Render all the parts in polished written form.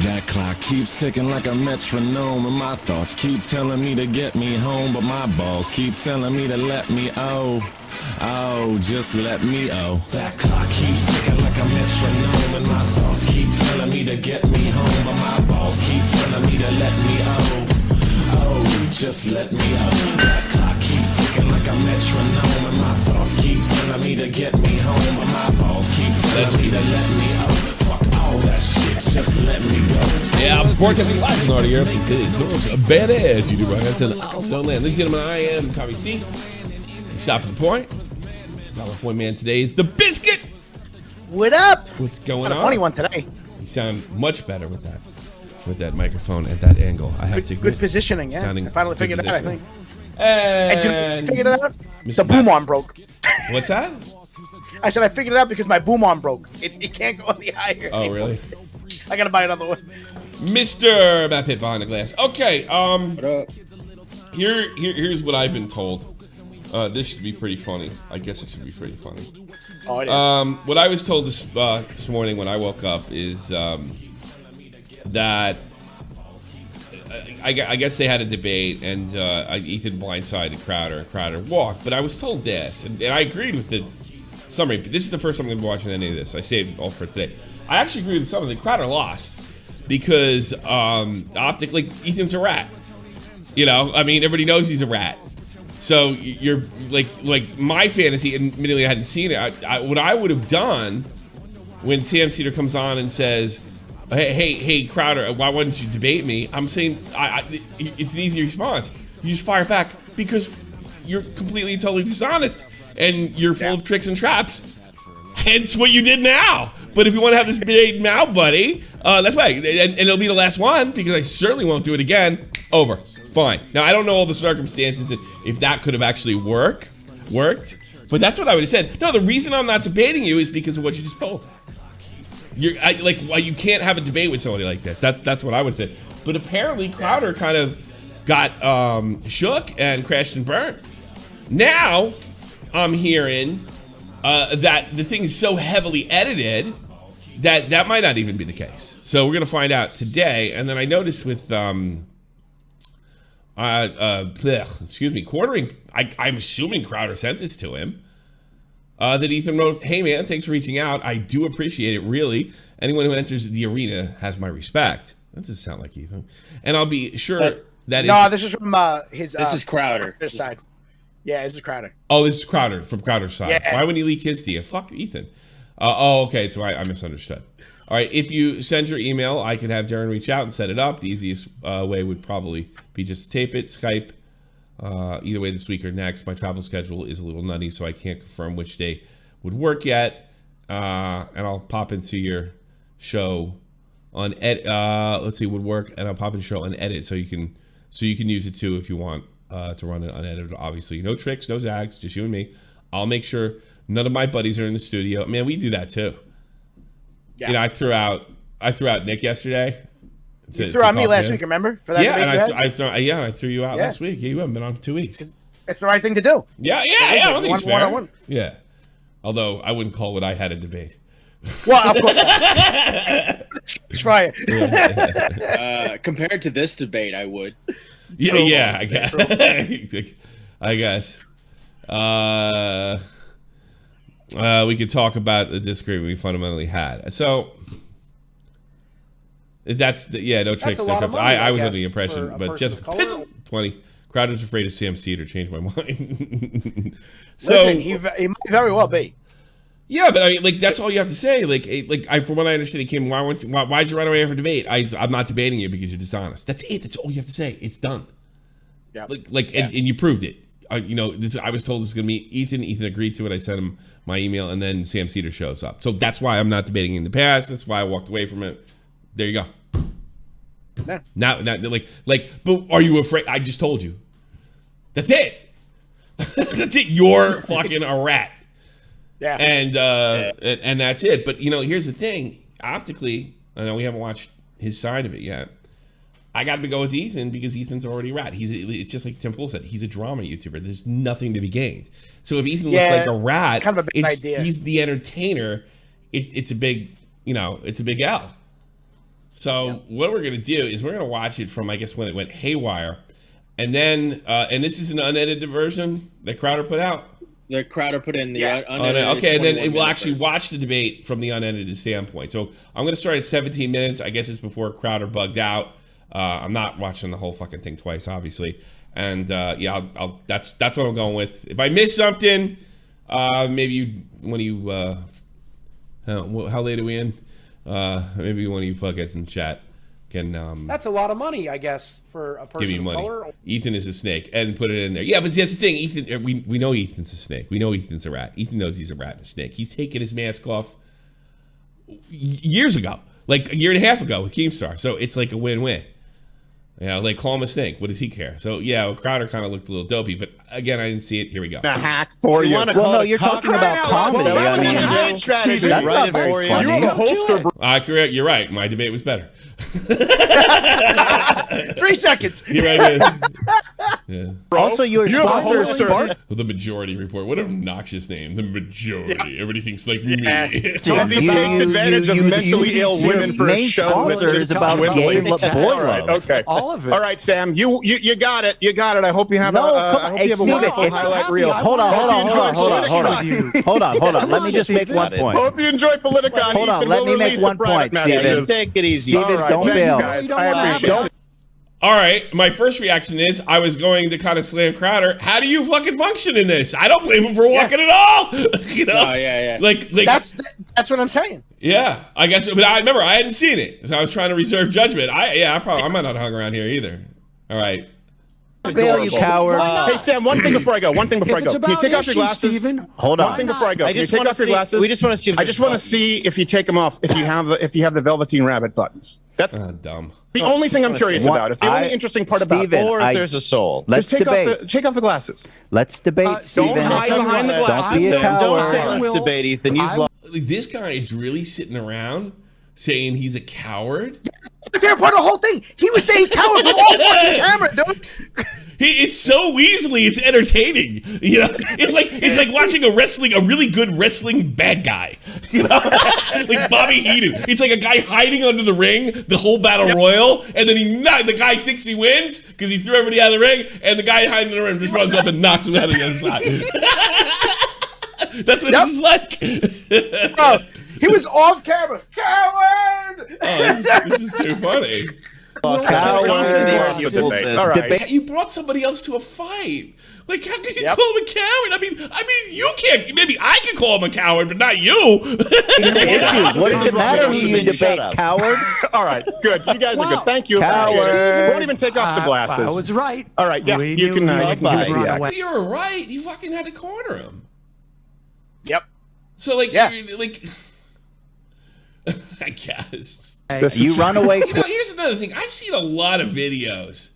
That clock keeps ticking like a metronome, and my thoughts keep telling me to get me home, but my balls keep telling me to let me just let me That clock keeps ticking like a metronome, and my thoughts keep telling me to get me home, but my balls keep telling me to let me just let me That clock keeps ticking like a metronome, and my thoughts keep telling me to get me home, but my balls keep telling me to let me Fuck all that shit, just let me go. Yeah, I'm forecasting live from Naughty Earth. This is a badass YouTube broadcast in Alpha Land. Ladies and gentlemen, I am Tommy C. Shot for the point. My point man today is the Biscuit. What up? What's going on? A funny one today. You sound much better with that microphone at that angle. I have good positioning. Yeah, I finally figured it out. I think. And you figured it out? The boom arm broke. What's that? I said I figured it out because my boom arm broke. It can't go any higher. Oh, really? I gotta buy another one. Mr. Matt Pitt behind the glass. Okay, here's what I've been told. This should be pretty funny. I guess it should be pretty funny. Oh, it is. What I was told this morning when I woke up is that I guess they had a debate, and Ethan blindsided Crowder, and Crowder walked. But I was told this, and I agreed with the summary. But this is the first time I'm going to be watching any of this. I saved it all for today. I actually agree with some of the Crowder lost because optically Ethan's a rat. You know, I mean, everybody knows he's a rat. So you're like my fantasy. And admittedly, I hadn't seen it. What I would have done when Sam Seder comes on and says, Hey, Crowder, why wouldn't you debate me? I'm saying it's an easy response. You just fire back because you're completely and totally dishonest and you're full of tricks and traps. Hence what you did now. But if you want to have this debate now, buddy, that's why. And it'll be the last one because I certainly won't do it again. Over. Fine. Now, I don't know all the circumstances if that could have actually worked, but that's what I would have said. No, the reason I'm not debating you is because of what you just pulled. You can't have a debate with somebody like this. That's what I would say. But apparently Crowder kind of got shook and crashed and burned. Now I'm hearing that the thing is so heavily edited that might not even be the case. So we're gonna find out today. And then I noticed with quartering. I'm assuming Crowder sent this to him. That Ethan wrote, "Hey man, thanks for reaching out. I do appreciate it, really. Anyone who enters the arena has my respect." That doesn't sound like Ethan. And I'll be sure that no, this is from his. This is Crowder. This side. Yeah, this is Crowder. Oh, this is Crowder from Crowder's side. Yeah. Why wouldn't he leak his to you? Fuck Ethan. Okay, so I misunderstood. All right, if you send your email, I can have Darren reach out and set it up. The easiest way would probably be just to tape it, Skype. Either way this week or next. My travel schedule is a little nutty, so I can't confirm which day would work yet. And I'll pop into your show on let's see, would work, and I'll pop in the show on edit so you can use it too if you want to run it unedited. Obviously, no tricks, no zags, just you and me. I'll make sure none of my buddies are in the studio. Man, we do that too. Yeah. You know, I threw out Nick yesterday. You threw out me last week, remember? For that I threw you out last week. Yeah, you haven't been on for 2 weeks. It's the right thing to do. Yeah. I don't think it's fair. Yeah. Although I wouldn't call what I had a debate. Well, of course. Try it. Compared to this debate, I would. Yeah. I guess. I guess. We could talk about the disagreement we fundamentally had. So. That's no tricks, no traps. I was under the impression, but just 20. Crowder's afraid of Sam Seder. Changed my mind. So listen, he might very well be. Yeah, but I mean, like that's all you have to say. From what I understand, he came. Why'd you run away for debate? I'm not debating you because you're dishonest. That's it. That's all you have to say. It's done. Yeah. And you proved it. I was told this was gonna be Ethan. Ethan agreed to it. I sent him my email, and then Sam Seder shows up. So that's why I'm not debating in the past. That's why I walked away from it. There you go. Yeah. Now, but are you afraid? I just told you. That's it. That's it. You're fucking a rat. Yeah. And that's it. But here's the thing. Optically, I know we haven't watched his side of it yet. I got to go with Ethan because Ethan's already a rat. It's just like Tim Pool said. He's a drama YouTuber. There's nothing to be gained. So if Ethan looks like a rat, kind of a big idea. He's the entertainer. It's a big, it's a big L. So what we're gonna do is we're gonna watch it from, I guess, when it went haywire, and then and this is an unedited version that Crowder put out. The Crowder put in the unedited. Okay, and then we'll actually watch the debate from the unedited standpoint. So I'm gonna start at 17 minutes. I guess it's before Crowder bugged out. I'm not watching the whole fucking thing twice, obviously. And I'll that's what I'm going with. If I miss something, maybe how late are we in? Maybe one of you fuckers in chat can. That's a lot of money, I guess, for a person give me of money. color. Ethan is a snake, and put it in there. Yeah, but see, that's the thing. Ethan, we know Ethan's a snake. We know Ethan's a rat. Ethan knows he's a rat and a snake. He's taken his mask off years ago, like a year and a half ago with Keemstar. So it's like a win-win. You know, like, call him a snake. What does he care? So, yeah, well, Crowder kind of looked a little dopey, but again, I didn't see it. Here we go. A hack for you. Well, no, you're talking about comedy. That's I mean, a strategy. that's not very funny. You're a holster. Correct. You're right. My debate was better. 3 seconds. You're right. Yeah. Also, your sponsor. The Majority Report. What an obnoxious name. The Majority. Yeah. Everybody thinks like me. If he takes advantage of mentally ill women for a show with just about gay boy love. Okay. All of it. All right, Sam. You got it. You got it. I hope you have a wonderful highlight reel. Hold on. Let me just make one point. Hope you enjoy Politicon. Hold on. Let me make one point, Steven. Take it easy. Steven, don't bail. Guys, I appreciate it. All right, my first reaction is I was going to kind of slam Crowder. How do you fucking function in this? I don't blame him for walking at all. You know? Oh, yeah. Like That's what I'm saying. yeah, I guess. But I remember I hadn't seen it, so I was trying to reserve judgment. I might not hung around here either. All right. Bail, you coward. Hey, Sam, one thing before I go. Can you take off your glasses? Hold on. One thing before I go. Can you take off your glasses? We just want to see. I just want to see if you take them off. If you have the Velveteen Rabbit buttons. That's Dumb. the only thing I'm curious about. It's the only interesting part about it. Or if there's a soul. Let's Just debate. take off the glasses. Let's debate, Steven. Don't hide behind the Don't glasses. be a Sam. coward. Don't say let's debate, Ethan. You've lost. This guy is really sitting around saying he's a coward. The favorite part of the whole thing, he was saying coward from all fucking camera, dude. It's so Weasley. It's entertaining. You know, it's like watching a really good wrestling bad guy. You know, like Bobby Heenan. It's like a guy hiding under the ring the whole battle royal, and then the guy thinks he wins because he threw everybody out of the ring, and the guy hiding in the ring just runs up and knocks him out of the other side. That's what this is like. Bro, he was off camera. Coward! Oh, this is too funny. All right. You brought somebody else to a fight. Like, how can you call him a coward? I mean, you can't. Maybe I can call him a coward, but not you. What does it matter who you debate, coward? All right, good. You guys are good. Thank you. Coward. Won't even take off the glasses. I was right. All right, yeah, you can give a reaction. So you were right. You fucking had to corner him. Yep. So, like, Yeah. I guess. You run away. You know, here's another thing. I've seen a lot of videos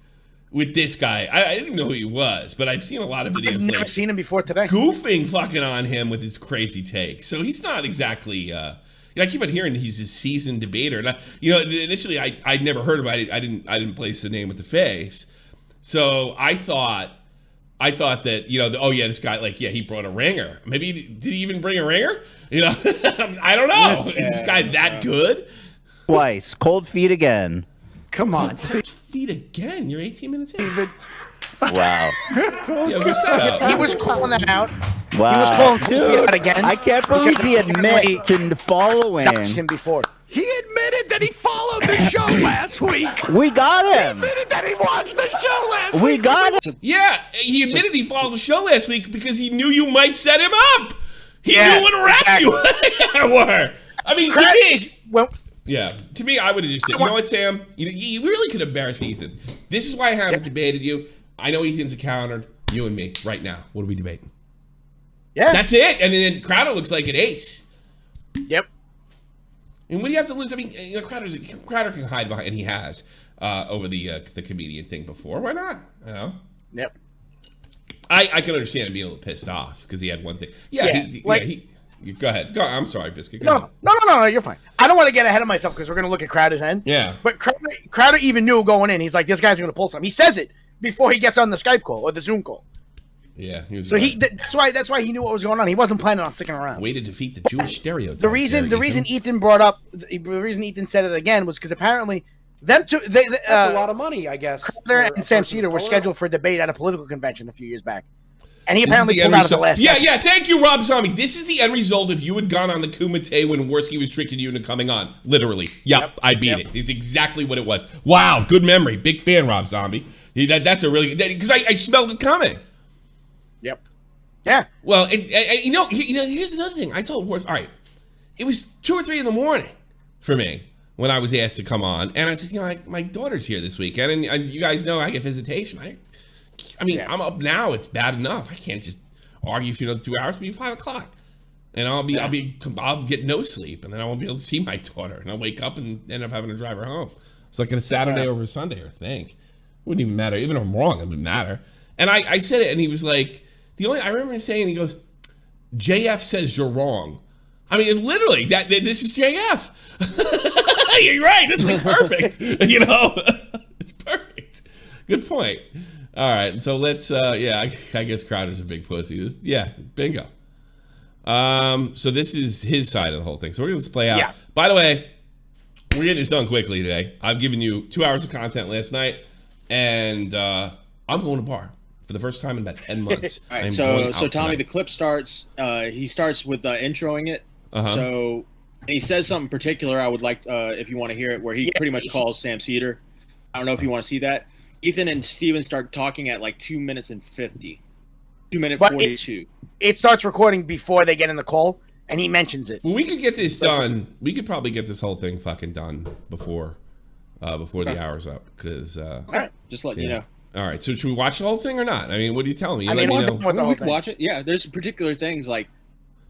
with this guy. I didn't know who he was, but I've seen a lot of videos. I've never seen him before today. Goofing fucking on him with his crazy takes. So he's not exactly. You know, I keep on hearing he's a seasoned debater. And initially I'd never heard about it. I didn't place the name with the face. So I thought that, this guy, he brought a ringer. Maybe did he even bring a ringer? You know, I don't know. Is this guy that good? Twice. Cold feet again. Come on. Cold feet again. You're 18 minutes in. Wow. Yeah, it was a setup. He was calling that out. Wow. He was calling cold feet out again. I can't believe he admits to following. Touched him before. He admitted that he followed the show last week. We got him. He admitted that he watched the show last week. We got him. Yeah, he admitted he followed the show last week because he knew you might set him up. He knew what a rat you were. I mean, to me, I would have just said, you know what, Sam? You really could embarrass Ethan. This is why I haven't debated you. I know Ethan's a coward. You and me, right now. What are we debating? Yeah. That's it. And then Crowder looks like an ace. Yep. And what do you have to lose? I mean, Crowder can hide behind, and he has over the comedian thing before. Why not? You know. Yep. I can understand him being a little pissed off because he had one thing. Go ahead. Go. I'm sorry, Biscuit. No, you're fine. I don't want to get ahead of myself because we're going to look at Crowder's end. Yeah. But Crowder even knew going in. He's like, this guy's going to pull something. He says it before he gets on the Skype call or the Zoom call. Yeah, he was. So right. that's why he knew what was going on. He wasn't planning on sticking around. Way to defeat the Jewish stereotype. The reason Ethan said it again was because apparently them two, That's a lot of money, I guess. Crowder and Sam Seder were scheduled for a debate at a political convention a few years back, and he apparently pulled out of the last. Yeah, thank you, Rob Zombie. This is the end result if you had gone on the Kumite when Worski was tricking you into coming on. Literally. Yep. I beat it. It's exactly what it was. Wow, good memory. Big fan, Rob Zombie. That's a really good, because I smelled it coming. Yep. Yeah. Well, you know, here's another thing. I told Worski, all right, it was 2 or 3 in the morning for me when I was asked to come on, and I said, you know, my daughter's here this weekend, and you guys know I get visitation. I mean, I'm up now. It's bad enough. I can't just argue for another 2 hours. It'll be 5 o'clock, and I'll get no sleep, and then I won't be able to see my daughter, and I'll wake up and end up having to drive her home. It's like a Saturday over a Sunday, I think. Wouldn't even matter. Even if I'm wrong, it wouldn't matter. And I said it, and he was like, I remember him saying, he goes, JF says you're wrong. I mean, literally, this is JF. You're right. This is perfect. You know, it's perfect. Good point. All right, so let's. I guess Crowder's a big pussy. Bingo. So this is his side of the whole thing. So we're gonna play out. Yeah. By the way, we're getting this done quickly today. I've given you 2 hours of content last night, and I'm going to bar for the first time in about 10 months. All right, so Tommy, tonight. The clip starts. He starts with introing it. So. And he says something particular I would like, if you want to hear it, where he pretty much calls Sam Seder. I don't know if you want to see that. Ethan and Steven start talking at like 2 minutes and 50. 2 minute 42. It starts recording before they get in the call, and he mentions it. Well, we could get this done. We could probably get this whole thing fucking done before the hour's up. Because all right, just let you know. All right, so should we watch the whole thing or not? I mean, what are you telling me? We can watch it. Yeah, there's particular things like.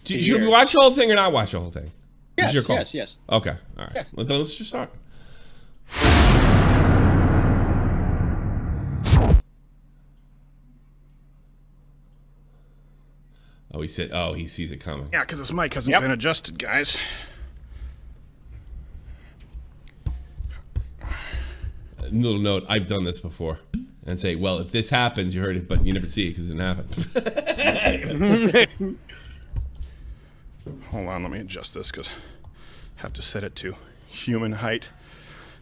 Should we watch the whole thing or not watch the whole thing? Yes, your call. Yes. Okay, all right. Yes. Let's just start. Oh, he said, he sees it coming. Yeah, because his mic hasn't been adjusted, guys. Little note, I've done this before. And say, well, if this happens, you heard it, but you never see it because it didn't happen. Hold on, let me adjust this because I have to set it to human height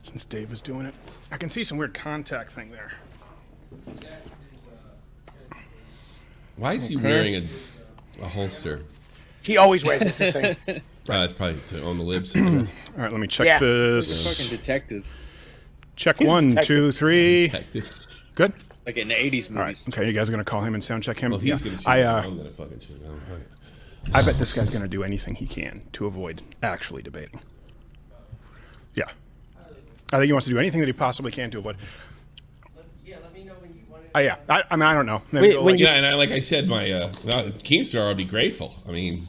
since Dave was doing it. I can see some weird contact thing there. Why is he wearing a holster? He always wears it. It's his thing. It's probably to own the libs. All right, let me check this. Fucking detective. Check 1, 2, 3. Detective. Good. Like in the 80s movies. All right. Okay, you guys are gonna call him and sound check him. Well, he's gonna I'm gonna fucking shoot him. I bet this guy's gonna do anything he can to avoid actually debating. Yeah. I think he wants to do anything that he possibly can to avoid. Yeah, let me know when you want to. I mean, I don't know. Like I said, my Keemstar would be grateful. I mean,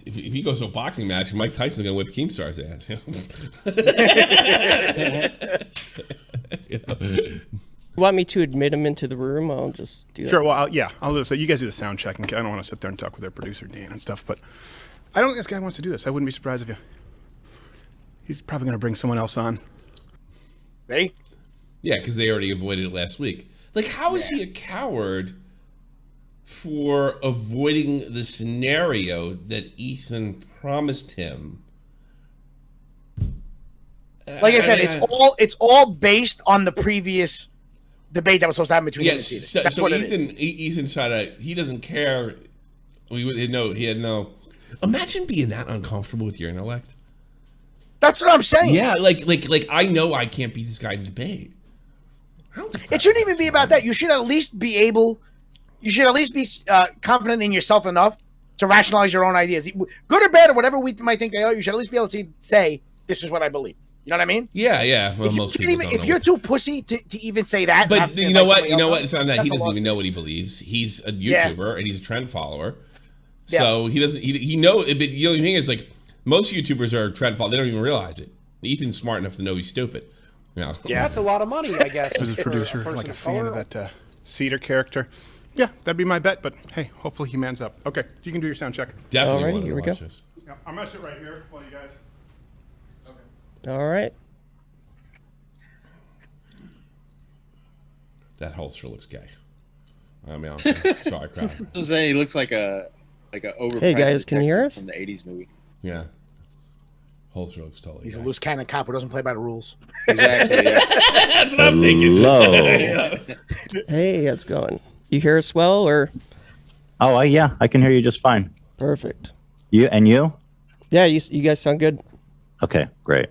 if he goes to a boxing match, Mike Tyson's gonna whip Keemstar's ass. You know? You want me to admit him into the room? I'll just do that. Sure. Well, I'll just say you guys do the sound check. And I don't want to sit there and talk with our producer Dan and stuff, but I don't think this guy wants to do this. I wouldn't be surprised if he's probably going to bring someone else on. See? Yeah, because they already avoided it last week. Like, how is he a coward for avoiding the scenario that Ethan promised him? Like I said, it's all based on the previous debate that was supposed to happen between him and Seder. So Ethan tried to. He doesn't care. He had no. Imagine being that uncomfortable with your intellect. That's what I'm saying. Yeah, like I know I can't beat this guy in debate. It shouldn't even be about that. You should at least be able. You should at least be confident in yourself enough to rationalize your own ideas, good or bad or whatever we might think they are. You should at least be able to say, "This is what I believe." You know what I mean? Yeah. Well, if you're too pussy to even say that, but you know what? It's not that he doesn't even know what he believes. He's a YouTuber and he's a trend follower, so he doesn't. He knows. But the only thing is, like, most YouTubers are trend followers. They don't even realize it. Ethan's smart enough to know he's stupid. Yeah, that's a lot to I guess. As a producer, like a fan of that Seder character. Yeah, that'd be my bet. But hey, hopefully he mans up. Okay, you can do your sound check. Definitely. Alrighty, here we go. Yeah, I'm gonna sit right here while you guys. All right. That holster looks gay. I mean, I'm sorry, Crowder. I was saying he looks like a overpriced Hey, guys, can you hear us? from the '80s movie. Yeah. Holster looks totally. He's a loose cannon cop who doesn't play by the rules. Exactly. Yeah. That's what I'm thinking. Hello. Hey, how's it going? You hear us well, or? Oh, yeah, I can hear you just fine. Perfect. You and you? Yeah, you guys sound good. Okay, great.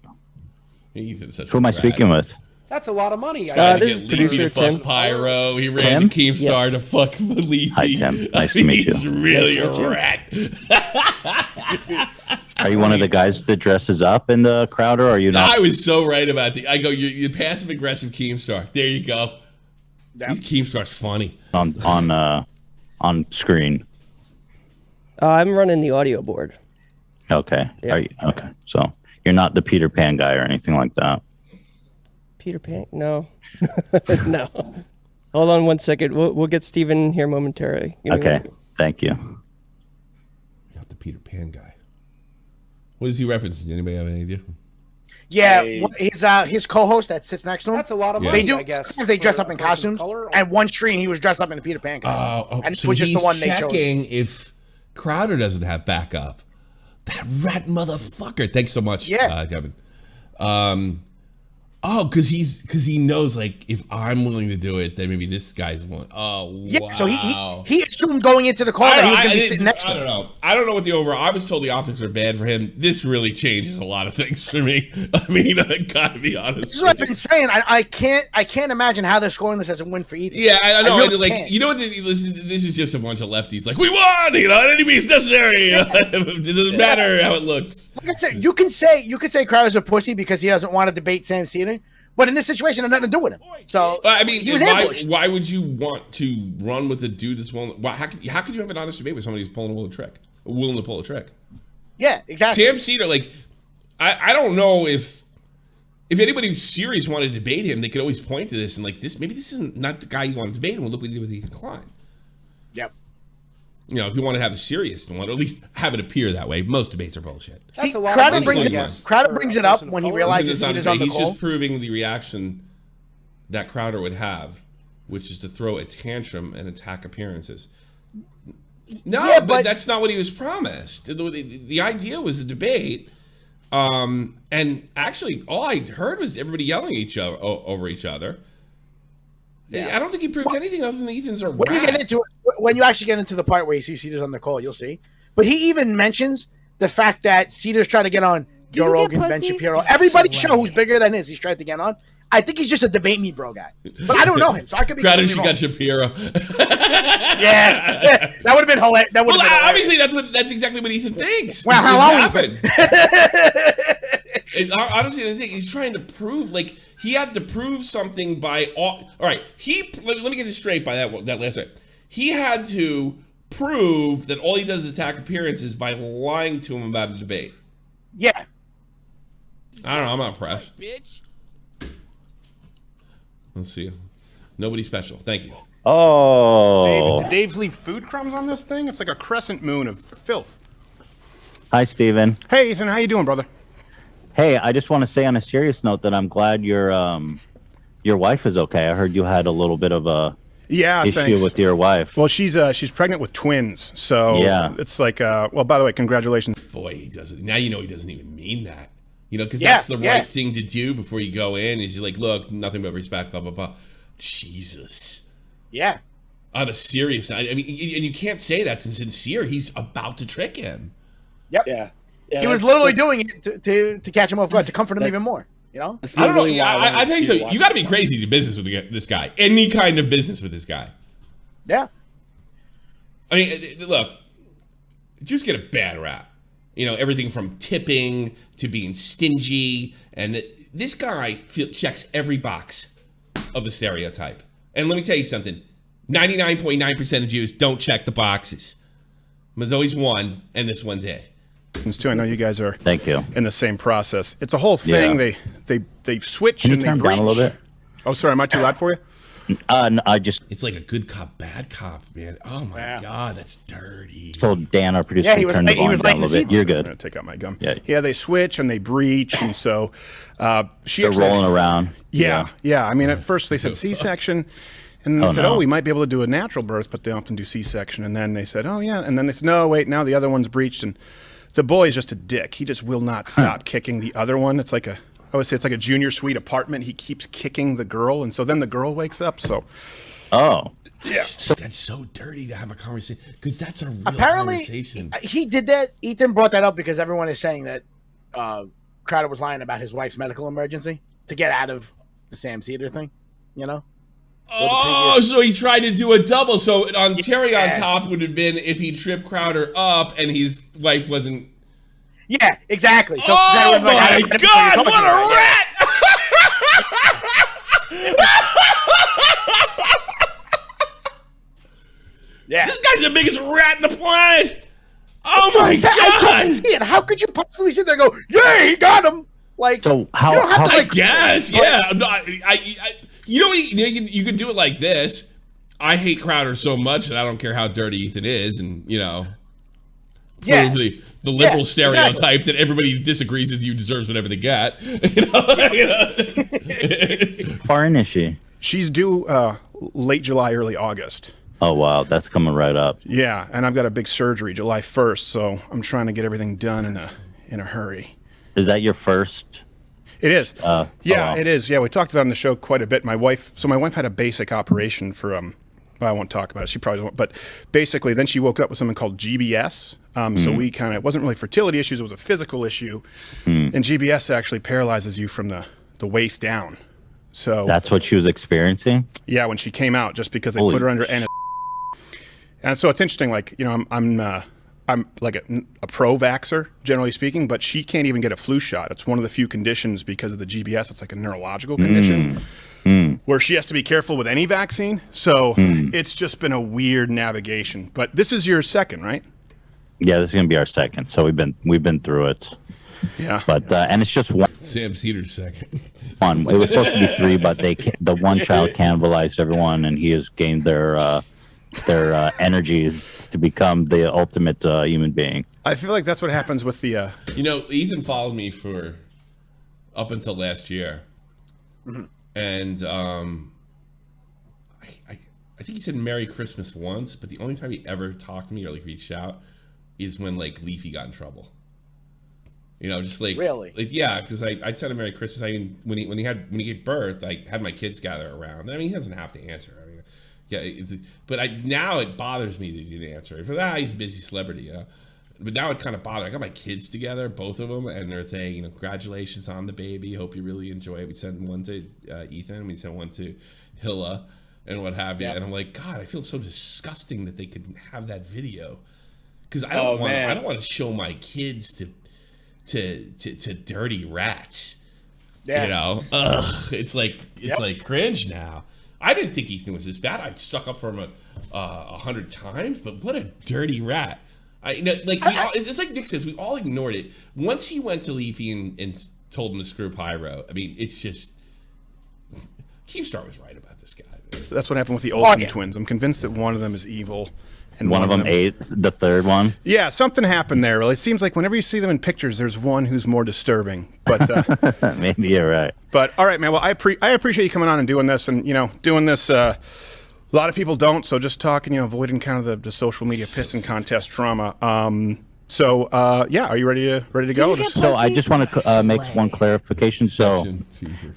Ethan's such Who am I speaking with? That's a lot of money. I This is producer Tim. Pyro. He ran to Keemstar to fuck Leafy. Hi, Tim. Nice to meet you. He's really Nice to a meet rat. Are you one of the guys that dresses up in the Crowder, or are you not? I was so right about I go, you're passive aggressive Keemstar. There you go. These Keemstar's funny. On screen. I'm running the audio board. Okay. Yeah. Okay. So you're not the Peter Pan guy or anything like that. Peter Pan? No. No. Hold on one second. We'll get Steven here momentarily. Okay. Thank you. Not the Peter Pan guy. What is he referencing? Anybody have any idea? Yeah, his co-host that sits next to him. That's a lot of Yeah. money. They do. I guess. Sometimes they dress up in for a person of costumes. color. And one stream, he was dressed up in a Peter Pan costume, and So which is he's the one they chose. checking if Crowder doesn't have backup. That rat motherfucker. Thanks so much, Kevin. Because he knows, like, if I'm willing to do it, then maybe this guy's willing. Oh, Yeah, wow. so he assumed going into the call that he was going to be sitting next to him. I don't know what the overall. I was told the optics are bad for him. This really changes a lot of things for me. I mean, I gotta be honest. This is what I've been saying. I can't imagine how they're scoring this as a win for Edie. Yeah, I know. really Like, can't. you know what? This is just a bunch of lefties. Like, we won. You know, any means necessary. It doesn't matter how it looks. Like I said, you can say Crowder's a pussy because he doesn't want to debate Sam Seder, but in this situation, it had nothing to do with him. So I mean, he was ambushed. why would you want to run with a dude that's willing? How could you have an honest debate with somebody who's willing to pull a trick? Yeah, exactly. Sam Seder, like, I don't know if anybody who's serious wanted to debate him, they could always point to this and like this. Maybe this isn't not the guy you want to debate him. Look what he did with Ethan Klein. Yep. You know, if you want to have a serious one, or at least have it appear that way. Most debates are bullshit. See, a lot Crowder of money, Crowder brings it up when he realizes Cedar's on the He's call. just proving the reaction that Crowder would have, which is to throw a tantrum and attack appearances. No, Yeah, but that's not what he was promised. The idea was a debate, and actually, all I heard was everybody yelling over each other. Yeah. I don't think he proved anything other than Ethan's a rat. When you actually get into the part where you see Cedar's on the call, you'll see. But he even mentions the fact that Cedar's trying to get on Joe Rogan, Ben Shapiro, everybody's show who's bigger than his. He's trying to get on. I think he's just a debate me bro guy, but I don't know him, so I could be. Crowder, she got Shapiro. Yeah, that would have been hilarious. That would have been obviously that's exactly what Ethan thinks. Well, how long happened? Honestly, I think he's trying to prove, like, he had to prove something by all right. Let me get this straight by that last right. He had to prove that all he does is attack appearances by lying to him about a debate. Yeah. I don't know. I'm not impressed. Bitch. Let's see. Nobody special. Thank you. Oh. Did Dave leave food crumbs on this thing? It's like a crescent moon of filth. Hi, Steven. Hey, Ethan. How you doing, brother? Hey, I just want to say on a serious note that I'm glad your wife is okay. I heard you had a little bit of a issue with your wife. Well, she's pregnant with twins, so yeah, it's like well. By the way, congratulations. Boy, he doesn't. Now you know he doesn't even mean that. You know, because that's the right thing to do before you go in. Is like, look, nothing but respect, blah blah blah. Jesus. Yeah. On a serious, I mean, and you can't say that's insincere. He's about to trick him. Yep. Yeah. He was literally doing it to catch him off guard, to comfort him even more. You know? I don't know. I think so. You got to be crazy to do business with this guy. Any kind of business with this guy. Yeah. I mean, look, Jews get a bad rap. You know, everything from tipping to being stingy, and this guy checks every box of the stereotype. And let me tell you something: 99.9% of Jews don't check the boxes. There's always one, and this one's it. Too. I know you guys are. Thank you. In the same process. It's a whole thing. Yeah. They switch Can you and they turn breach. down a little bit? Oh, sorry. Am I too loud for you? No, I just. It's like a good cop, bad cop, man. Oh my God, that's dirty. Told Dan, our producer, Yeah, to turn the volume down a little bit. You're good. I'm gonna take out my gum. Yeah. They switch and they breach, and so they're rolling around. Yeah. I mean, at first they said C-section, And they said, we might be able to do a natural birth, but they often do C-section. And then they said, oh, yeah. And then they said, no, wait, now the other one's breached. And the boy is just a dick. He just will not stop kicking the other one. It's like I always say it's like a junior suite apartment. He keeps kicking the girl. And so then the girl wakes up. So. Oh. Yeah. That's so dirty to have a conversation because that's a real conversation. He did that. Ethan brought that up because everyone is saying that Crowder was lying about his wife's medical emergency to get out of the Sam Seder thing, you know? Oh, so he tried to do a double. So on cherry on top would have been if he tripped Crowder up and his wife wasn't. Yeah, exactly. So oh my God! What a rat! Yeah, this guy's the biggest rat in the planet. Oh my God! I couldn't see it. How could you possibly sit there and go, "Yeah, he got him"? Like, so how? I guess, yeah. You know, you could do it like this. I hate Crowder so much that I don't care how dirty Ethan is, and you know, the liberal stereotype that everybody who disagrees with you deserves whatever they get. Far in is she? She's due late July, early August. Oh wow, that's coming right up. Yeah, and I've got a big surgery July 1st, so I'm trying to get everything done in a hurry. Is that your first? It is. It is. Yeah, we talked about it on the show quite a bit. My wife had a basic operation for well, I won't talk about it. She probably won't. But basically, then she woke up with something called GBS. So we it wasn't really fertility issues. It was a physical issue. And GBS actually paralyzes you from the waist down. So that's what she was experiencing? Yeah, when she came out, just because they put her under anesthesia. And so it's interesting, like, you know, I'm like a pro-vaxxer, generally speaking, but she can't even get a flu shot. It's one of the few conditions because of the GBS. It's like a neurological condition where she has to be careful with any vaccine. So it's just been a weird navigation. But this is your second, right? Yeah, this is going to be our second. So we've been through it. Yeah. But and it's just one. Sam Seder's second. One. It was supposed to be three, but the one child cannibalized everyone, and he has gained their energies to become the ultimate human being. I feel like that's what happens with the. You know, Ethan followed me for up until last year, and I think he said Merry Christmas once, but the only time he ever talked to me or like reached out is when like Leafy got in trouble. You know, just like really, like yeah, because I'd said a Merry Christmas. I mean, when he gave birth, I had my kids gather around. I mean, he doesn't have to answer. I mean, yeah, but now it bothers me that he didn't answer. For that, he's a busy celebrity, you know. But now it kind of bothers. I got my kids together, both of them, and they're saying, you know, congratulations on the baby. Hope you really enjoy it. We sent one to Ethan, we sent one to Hilla, and what have you. And I'm like, God, I feel so disgusting that they could have that video, because I don't want to show my kids to dirty rats. Yeah. You know, it's like cringe now. I didn't think Ethan was this bad. I stuck up for him 100 times, but what a dirty rat. It's like Nick says, we all ignored it. Once he went to Leafy and told him to screw Pyro, I mean, it's just... Keemstar was right about this guy. That's what happened with the Olsen twins. I'm convinced that one of them is evil. And one of them ate the third one? Yeah, something happened there. Really. It seems like whenever you see them in pictures, there's one who's more disturbing. But maybe you're right. But all right, man. Well, I appreciate you coming on and doing this. And, you know, doing this, a lot of people don't. So just talking, you know, avoiding kind of the social media pissing contest drama. So, are you ready to go? So I just want to make one clarification. So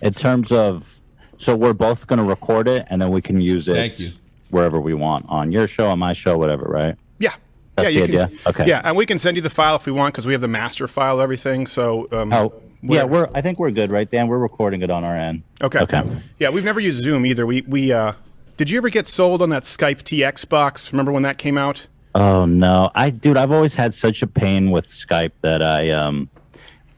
in terms of, so we're both going to record it and then we can use it. Thank you. Wherever we want, on your show, on my show, whatever, right? Yeah. That's the idea? Okay. Yeah, and we can send you the file if we want because we have the master file, everything. So, I think we're good, right, Dan? We're recording it on our end. Okay. Yeah, we've never used Zoom either. We did you ever get sold on that Skype TX box? Remember when that came out? Oh no, I've always had such a pain with Skype that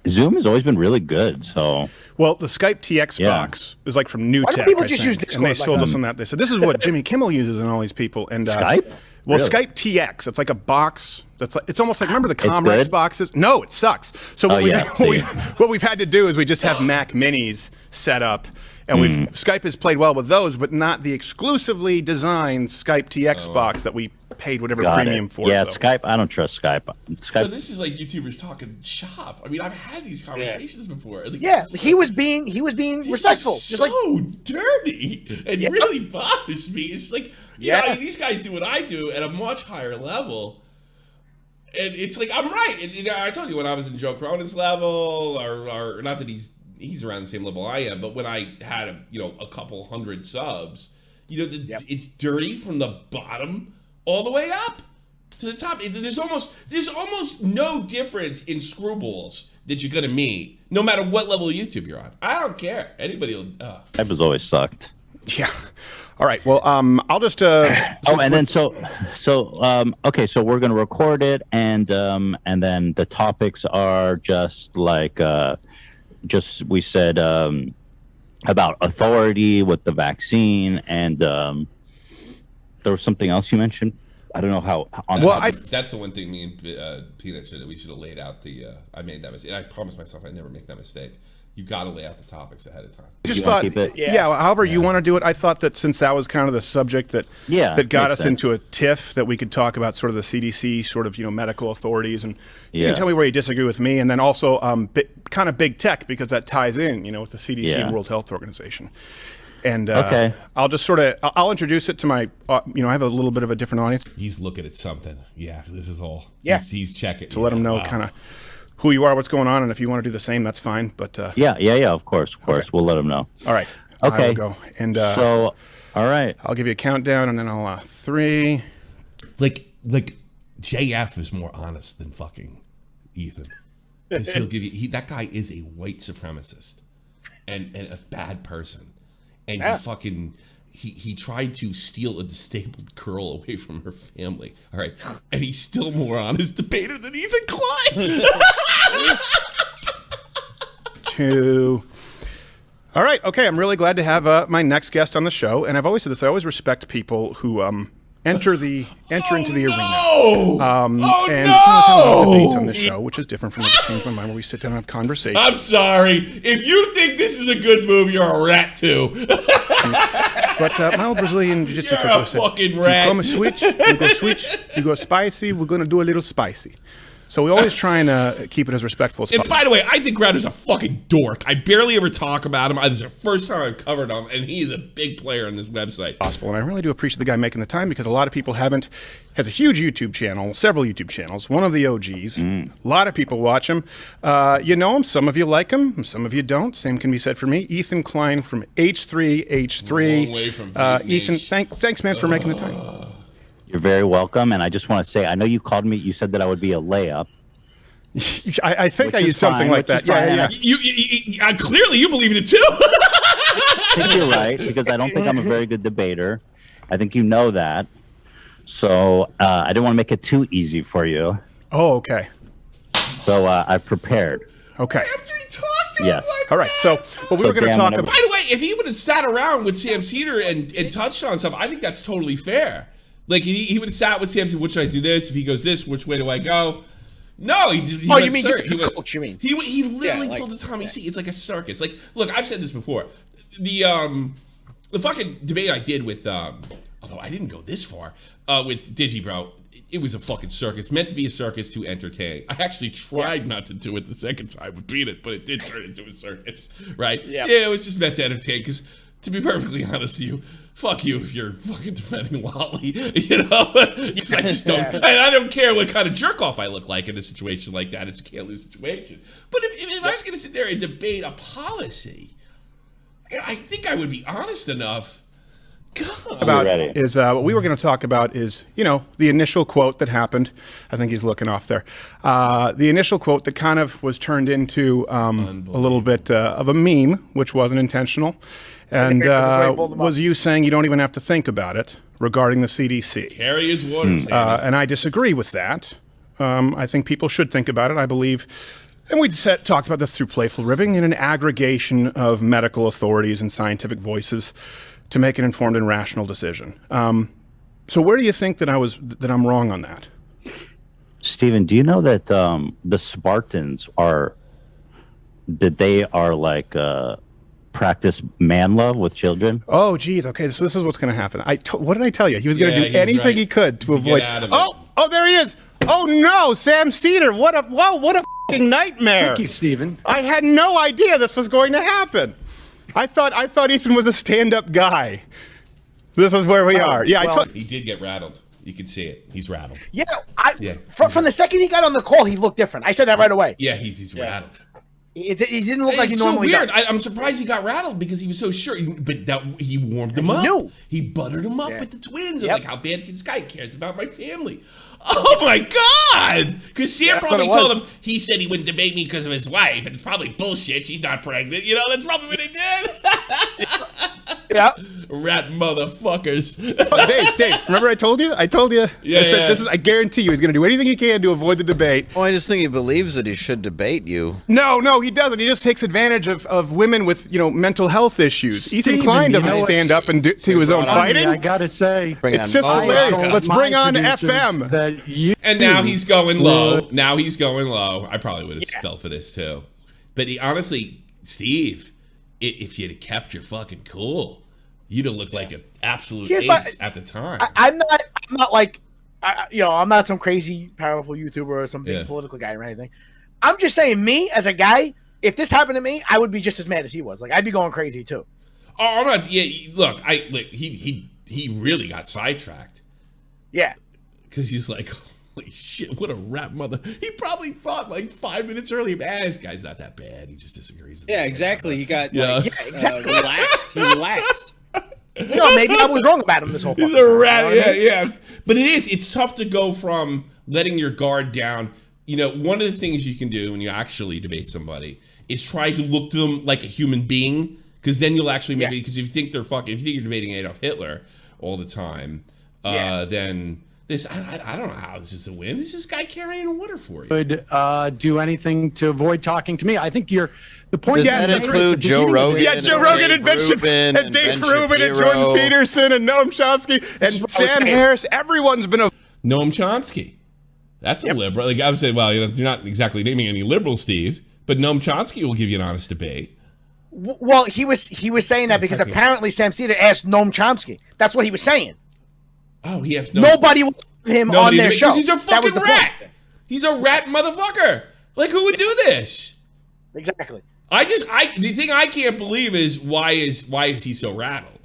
Zoom has always been really good. So. Well, the Skype TX box is like from New Tech. Why don't people just use Discord? And they sold us on that. They said, this is what Jimmy Kimmel uses and all these people. And Skype? Well, Really? Skype TX, it's like a box. It's almost like, remember the Comrex boxes? No, it sucks. So what we've had to do is we just have Mac Minis set up, and Skype has played well with those, but not the exclusively designed Skype TX box that we paid whatever premium for. Yeah, so. Skype. I don't trust Skype. So this is like YouTubers talking shop. I mean, I've had these conversations before. Like, he was being respectful. Just just so dirty and really bothers me. It's like, you know, I mean, these guys do what I do at a much higher level. And it's like, I'm right. And, you know, I told you when I was in Joe Cronin's level, or not that he's around the same level I am, but when I had a couple hundred subs, you know, it's dirty from the bottom all the way up to the top. There's almost no difference in screwballs that you're gonna meet, no matter what level of YouTube you're on. I don't care. Anybody will. Skype has always sucked. Yeah. All right. Well, I'll just. And then okay. So we're gonna record it, and then the topics are just like we said about authority with the vaccine, and there was something else you mentioned. I don't know how. That's the one thing me and Peanut said that we should have laid out I made that mistake. I promised myself I'd never make that mistake. You got to lay out the topics ahead of time. Just thought, however you want to do it. I thought that since that was kind of the subject that got us into a tiff, that we could talk about sort of the CDC, sort of medical authorities, and you can tell me where you disagree with me, and then also kind of big tech, because that ties in, with the CDC and World Health Organization. And I'll just I'll introduce it to my, I have a little bit of a different audience. He's looking at something. Yeah, this is all. Yeah, he's checking. To let him know kind of who you are, what's going on, and if you want to do the same, that's fine. But of course, we'll let them know. All right, okay. I will go. And all right, I'll give you a countdown, and then I'll 3. Like JF is more honest than fucking Ethan, because he'll give you. That guy is a white supremacist, and a bad person, and he tried to steal a disabled girl away from her family. All right, and he's still more honest debater than Ethan Klein. 2. All right, okay. I'm really glad to have my next guest on the show, and I've always said this. I always respect people who enter into the arena. And debates on the show, which is different from Change My Mind, where we sit down and have conversations. I'm sorry. If you think this is a good move, you're a rat too. But my old Brazilian jiu-jitsu coach said, fucking rat. You come switch, you go spicy, we're going to do a little spicy. So we always try and keep it as respectful as possible. And by the way, I think Crowder's a fucking dork. I barely ever talk about him. This is the first time I've covered him, and he is a big player on this website. Possible, and I really do appreciate the guy making the time, because a lot of people has a huge YouTube channel, several YouTube channels, one of the OGs. A lot of people watch him. You know him, some of you like him, some of you don't. Same can be said for me. Ethan Klein from H3H3. Long way from Ethan, thanks man for making the time. You're very welcome, and I just want to say, I know you called me, you said that I would be a layup. I think I used something like that. Yeah. You clearly you believe it too. I think you're right, because I don't think I'm a very good debater. I think you know that. So I didn't want to make it too easy for you. Oh, okay. So I've prepared. Okay. After he talked to him all right. So we were going to talk about. By the way, if he would have sat around with Sam Seder and touched on stuff, I think that's totally fair. Like he would have sat with Sam and said, "What should I do this? If he goes this, which way do I go?" No, he you mean just a coach? You mean he literally pulled the Tommy C. It's like a circus. Like, look, I've said this before. The fucking debate I did with although I didn't go this far with Digibro, it was a fucking circus, meant to be a circus to entertain. I actually tried not to do it the second time with Peanut, but it did turn into a circus, right? Yeah, it was just meant to entertain. Because to be perfectly honest with you, fuck you if you're fucking defending Wally, Because I just don't. And I don't care what kind of jerk off I look like in a situation like that. It's a can't lose situation. But if I was going to sit there and debate a policy, I think I would be honest enough. What we were going to talk about is, the initial quote that happened. I think he's looking off there. The initial quote that kind of was turned into a little bit of a meme, which wasn't intentional. And was you saying you don't even have to think about it regarding the CDC. Carry his water, and I disagree with that. I think people should think about it. I believe, and we talked about this through Playful Ribbing, in an aggregation of medical authorities and scientific voices to make an informed and rational decision. So where do you think that I'm wrong on that? Steven, do you know that the Spartans are like practice man love with children? Oh, geez. Okay, so this is what's going to happen. What did I tell you? He was going to do anything he could to avoid. Oh, there he is. Oh no, Sam Seder. What a fucking nightmare. Thank you, Steven. I had no idea this was going to happen. I thought Ethan was a stand-up guy. This is where we are. Yeah, well, he did get rattled. You can see it. He's rattled. Yeah, from the second he got on the call, he looked different. I said that right away. Yeah, he's rattled. He didn't look like he normally does. It's so weird. I'm surprised he got rattled because he was so sure. But he warmed them up. He buttered them up with the twins. Like, how bad this guy cares about my family. Oh my God! Because Sam probably told him, he said he wouldn't debate me because of his wife, and it's probably bullshit. She's not pregnant. You know, that's probably what he did. Yeah. Rat motherfuckers. Dave, remember I told you? Yeah, I said, I guarantee you he's going to do anything he can to avoid the debate. Oh, I just think he believes that he should debate you. No, he doesn't. He just takes advantage of women with, mental health issues. Steven, Ethan Klein doesn't stand up and do his own fighting. I got to say. It's just hilarious. Let's bring on FM. And now he's going low. I probably would have fell for this too. But honestly, Steve, if you'd have kept your fucking cool, you'd have looked like an absolute ace at the time. I'm not like, I'm not some crazy powerful YouTuber or some big political guy or anything. I'm just saying, me as a guy, if this happened to me, I would be just as mad as he was. Like, I'd be going crazy too. Oh, I'm not. Yeah, look, he really got sidetracked. Yeah. Because he's like, holy shit, what a rat mother. He probably thought like 5 minutes earlier, this guy's not that bad. He just disagrees. Yeah, exactly. He got exactly. Relaxed. He relaxed. Maybe I was wrong about him this whole He's a rat. Yeah. But it's tough to go from letting your guard down. One of the things you can do when you actually debate somebody is try to look to them like a human being, because then you'll actually because if you think you're debating Adolf Hitler all the time, then this I don't know how this is a win. This is guy carrying water for you. Would do anything to avoid talking to me. I think the point. Does that include Joe Rogan? Yeah, Joe Rogan and Dave Rubin and Jordan Peterson and Noam Chomsky and Sam Harris. Everyone's been a Noam Chomsky. That's a liberal. Like I would say, well, you're not exactly naming any liberals, Steve, but Noam Chomsky will give you an honest debate. Well, he was saying that because apparently Sam Seder asked Noam Chomsky. That's what he was saying. Oh, he has nobody with him on their show. He's a fucking rat. He's a rat motherfucker. Like, who would do this? Exactly. The thing I can't believe is why is he so rattled?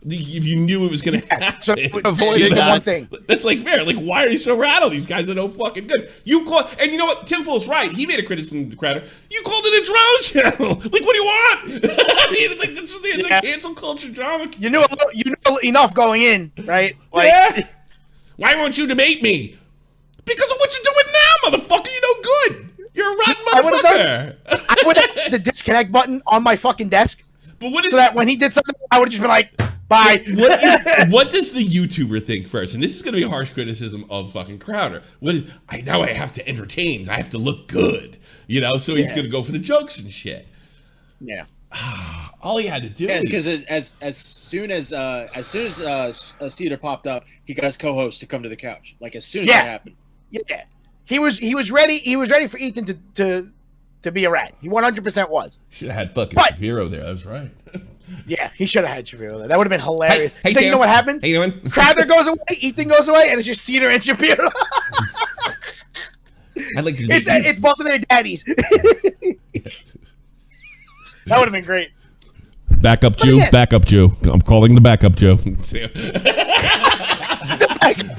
If you knew it was going to happen, so avoiding one thing. That's like fair. Like, why are you so rattled? These guys are no fucking good. And you know what? Tim Pool's right. He made a criticism of Crowder. You called it a drone channel. Like, what do you want? I mean, it's a cancel culture drama. You knew enough going in, right? Like, why won't you debate me? Because of what you're doing now, motherfucker. You're no good. You're a rotten motherfucker. I would have hit the disconnect button on my fucking desk. But what is so that when he did something, I would have just been like, bye. What does the YouTuber think first? And this is going to be a harsh criticism of fucking Crowder. I have to entertain. I have to look good. So he's going to go for the jokes and shit. Yeah. All he had to do. Yeah, because as soon as Seder popped up, he got his co-host to come to the couch. Like as soon as that happened. Yeah. He was ready. He was ready for Ethan to be a rat. He 100% was. Should have had fucking Shapiro there. That was right. Yeah, he should have had Shapiro there. That would have been hilarious. Hey, so you know what happens? How you doing? Crowder goes away, Ethan goes away, and it's just Seder and Shapiro. I'd like to it's both of their daddies. That would have been great. Backup Jew. I'm calling the backup Jew.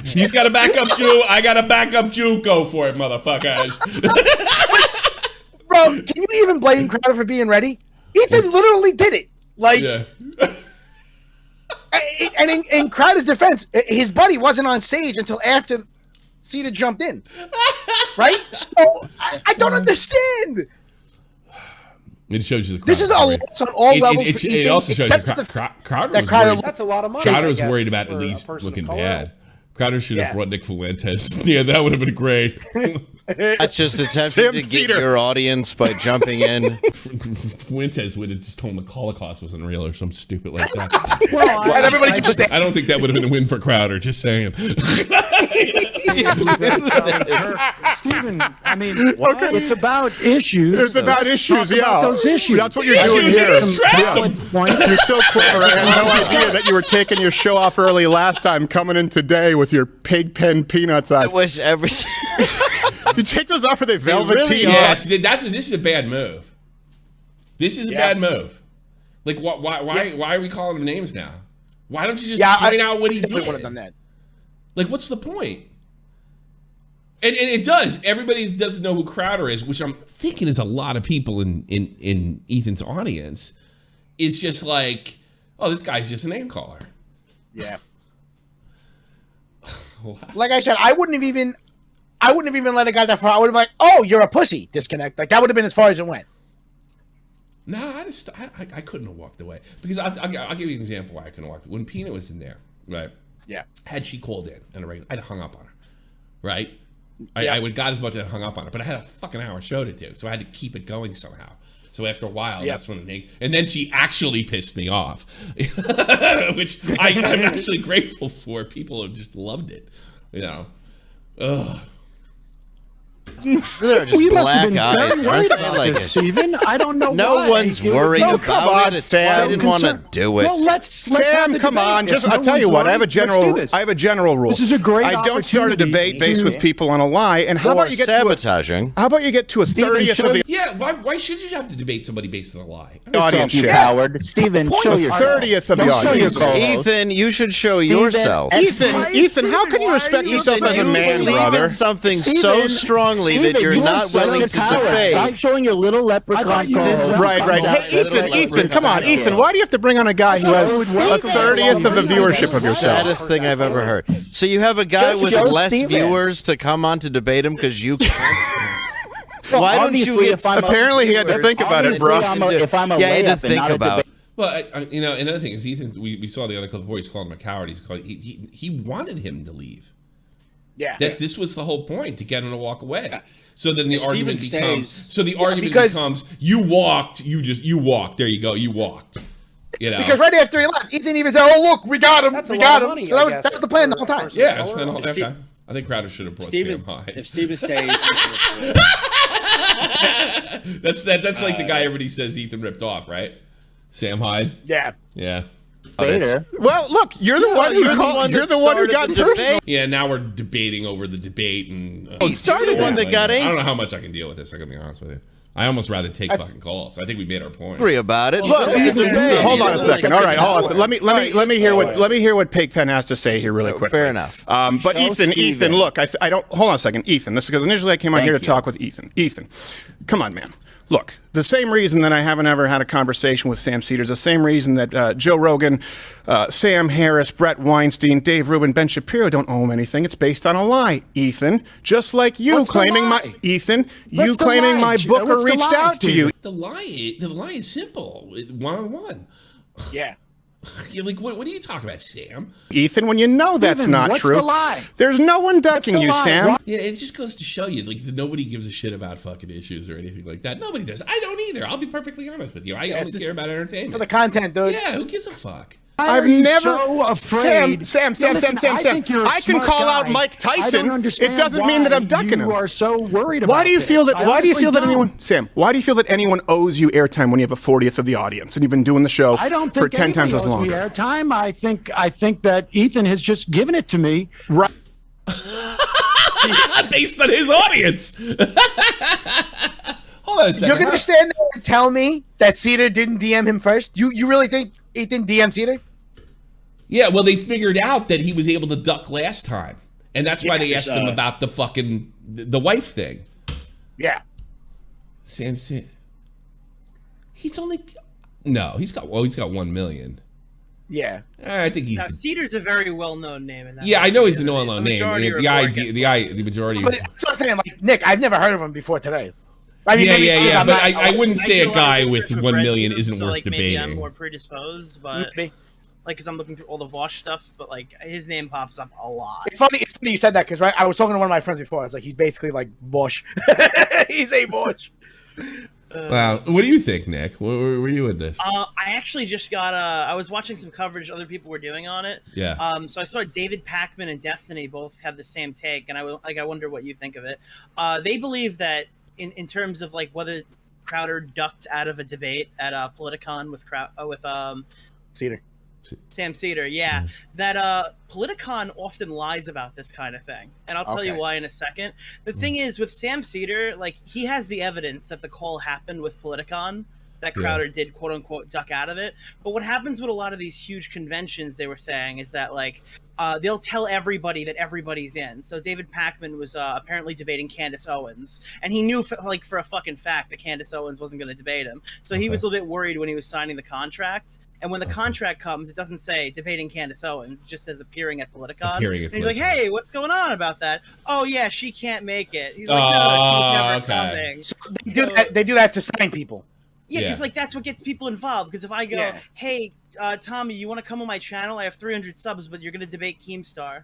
He's got a backup Jew. I got a backup Jew. Go for it, motherfuckers. Bro, can you even blame Crowder for being ready? Ethan literally did it. Like, and in Crowder's defense, his buddy wasn't on stage until after Seder jumped in. Right? So I don't understand. It shows you the. This is a loss on all levels. It also shows you Crowder. That's a lot of money. Crowder was worried about at least looking bad. Crowder should have brought Nick Fuentes. Yeah, that would have been great. That's just attempting to get your audience by jumping in. Fuentes would have just told him the Holocaust wasn't real or something stupid like that. Well, everybody just I don't think that would have been a win for Crowder. Just saying. Steven, I mean, it's about issues. It's about issues, yeah. About those issues. That's what you're doing here. You're so clever. I had no idea that you were taking your show off early last time, coming in today with your pig pen peanuts on. I wish every. You take those off for the velveteen. Really this is a bad move. This is a bad move. Like, why are we calling him names now? Why don't you just point out what he did? Would have done that. Like, what's the point? And it does. Everybody doesn't know who Crowder is, which I'm thinking is a lot of people in Ethan's audience. Is just like, oh, this guy's just a name caller. Yeah. Wow. Like I said, I wouldn't have even let it go that far. I would have been like, oh, you're a pussy. Disconnect. Like that would have been as far as it went. No, I couldn't have walked away because I'll give you an example why I couldn't walk away. When Pina was in there, right? Yeah. Had she called in and I'd hung up on her, right? I would got as much as I hung up on her, but I had a fucking hour show to do, so I had to keep it going somehow. So after a while, that's when and then she actually pissed me off, which I'm actually grateful for. People have just loved it, you know. Ugh. They're just black eyes, aren't they? Like Steven, I don't know. No one's worried about it. Sam. I didn't want to do it. Well, let's Sam, come on. Just I'll tell you what. I have a general rule. This is a great. I don't start a debate based with people on a lie. And how about you get sabotaging? How about you get to a 30th of the? Yeah. Why should you have to debate somebody based on a lie? Audience you coward. Steven, show your 30th of the audience. Ethan, you should show yourself. Ethan, how can you respect yourself as a man, brother? Something so strongly that you're not willing to debate. Stop showing your little leprechaun. Right. Hey, Ethan, come on, Ethan. Why do you have to bring on a guy who has a 30th of the viewership of yourself? Saddest thing I've ever heard. So you have a guy with less viewers to come on to debate him because you can't. Why don't you get? Apparently, he had to think about it, bro. If I'm a he had to think about it. Well, another thing is Ethan. We saw the other clip before. He's calling him a coward. He wanted him to leave. Yeah. That this was the whole point, to get him to walk away. So then the argument becomes. You walked. You walked. There you go. You walked. You know. Because right after he left, Ethan even said, "Oh look, we got him. We got him." Money, so that was the plan the whole time. Yeah, that's the plan the whole time. I think Crowder should have brought Sam Hyde. If Steven stays, that's like the guy everybody says Ethan ripped off, right? Sam Hyde. Yeah. Yeah. Seder. Well, look, you're the one who got personal. Yeah, now we're debating over the debate, and He's the one that got I angry. don't know how much I can deal with this. I can be honest with you. I almost rather take fucking calls. I think we made our point. Angry about it. Look, hold on a second. All right, hold on. Let me hear what Pigpen has to say here really quick. Fair enough. But Ethan, look, I don't. Hold on a second, Ethan. This is because initially I came out here to talk with Ethan. Ethan, come on, man. Look, the same reason that I haven't ever had a conversation with Sam Seder is the same reason that Joe Rogan, Sam Harris, Brett Weinstein, Dave Rubin, Ben Shapiro don't owe him anything. It's based on a lie, Ethan. Just like you claiming my booker reached out to you. The lie is simple. One-on-one. Yeah. You're like, what are you talking about, Sam? Ethan, when you know that's not what's true. The lie? There's no one ducking you, Sam. Yeah, it just goes to show you, like, nobody gives a shit about fucking issues or anything like that. Nobody does. I don't either. I'll be perfectly honest with you. I only care about entertainment. For the content, dude. Yeah, who gives a fuck? I've never. So afraid. Sam. I can call out Mike Tyson. It doesn't mean that I'm ducking him. You are so worried about. Why do you feel that anyone, Why do you feel that anyone owes you airtime when you have a 40th of the audience and you've been doing the show for 10 times as long? Airtime. I think that Ethan has just given it to me. Right. Based on his audience. Hold on a second. You're going to stand there and tell me that Seder didn't DM him first? You really think Ethan DM'd Seder? Yeah, well, they figured out that he was able to duck last time. And that's why they asked him about the fucking, the wife thing. Yeah. Sam, he's only, no, he's got 1 million. Yeah. I think he's. Seder's a very well-known name. In that I know he's a well-known name. The majority. But that's what I'm saying. Like, Nick, I've never heard of him before today. I mean, but I wouldn't say a guy with 1 million isn't worth debating. Maybe I'm more predisposed, but like because I'm looking through all the Vosh stuff, but like his name pops up a lot. It's funny you said that because right, I was talking to one of my friends before. I was like, he's basically like Vosh. He's a Vosh. Wow. What do you think, Nick? Where were you with this? I actually just got I was watching some coverage other people were doing on it. Yeah. So I saw David Pakman and Destiny both had the same take, and I wonder what you think of it. They believe that in terms of like whether Crowder ducked out of a debate at Politicon with Seder. Sam Seder, yeah. That Politicon often lies about this kind of thing. And I'll tell you why in a second. The thing is, with Sam Seder, like, he has the evidence that the call happened with Politicon, that Crowder did, quote-unquote, duck out of it. But what happens with a lot of these huge conventions, they were saying, is that, like, they'll tell everybody that everybody's in. So David Pakman was apparently debating Candace Owens, and he knew for a fucking fact that Candace Owens wasn't going to debate him. So he was a little bit worried when he was signing the contract. And when the contract comes, it doesn't say debating Candace Owens. It just says appearing at Politicon. And he's like, hey, what's going on about that? Oh, yeah, she can't make it. He's like, no, she's never coming. So they do that to sign people. Yeah, because like that's what gets people involved. Because if I go, hey, Tommy, you want to come on my channel? I have 300 subs, but you're going to debate Keemstar.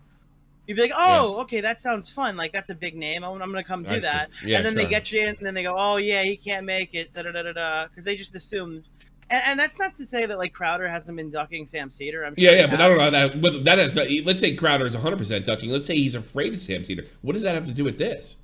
You'd be like, oh, okay, that sounds fun. Like, that's a big name. I'm going to come do that. Yeah, and then they get you in, and then they go, oh, yeah, he can't make it, da-da-da-da-da. Because they just assumed. And that's not to say that, like, Crowder hasn't been ducking Sam Seder. I'm sure but I don't know that. But that is not, let's say Crowder is 100% ducking. Let's say he's afraid of Sam Seder. What does that have to do with this?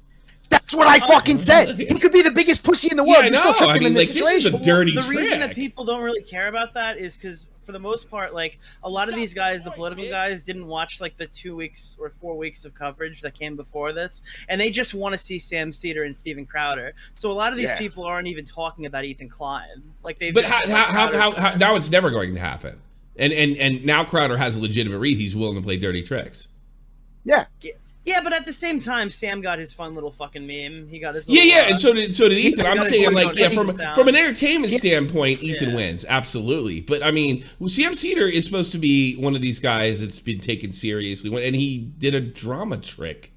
That's what I fucking said. He could be the biggest pussy in the world. Yeah, I know. Still I mean, like, this is a dirty trick. The reason that people don't really care about that is because, for the most part, like, a lot of these guys, the political guys, didn't watch, like, the 2 weeks or 4 weeks of coverage that came before this, and they just want to see Sam Seder and Steven Crowder. So a lot of these people aren't even talking about Ethan Klein. Like, they've. But how now it's never going to happen. And now Crowder has a legitimate read. He's willing to play dirty tricks. Yeah. Yeah, but at the same time, Sam got his fun little fucking meme. He got his and so did Ethan. I'm saying, like, from an entertainment standpoint, Ethan wins, absolutely. But I mean, Sam Seder is supposed to be one of these guys that's been taken seriously, and he did a drama trick.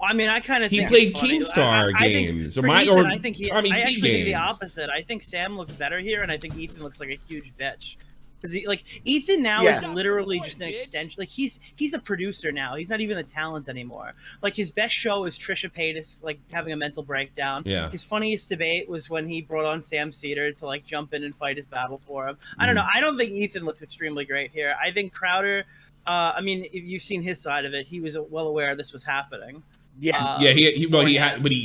I mean, I kind of he played Keemstar games or Tommy C games. I actually think the opposite. I think Sam looks better here, and I think Ethan looks like a huge bitch. Because Ethan now is literally just an extension. Like he's a producer now. He's not even a talent anymore. Like his best show is Trisha Paytas like having a mental breakdown. Yeah. His funniest debate was when he brought on Sam Seder to like jump in and fight his battle for him. I don't know. I don't think Ethan looks extremely great here. I think Crowder. I mean, if you've seen his side of it, he was well aware this was happening. He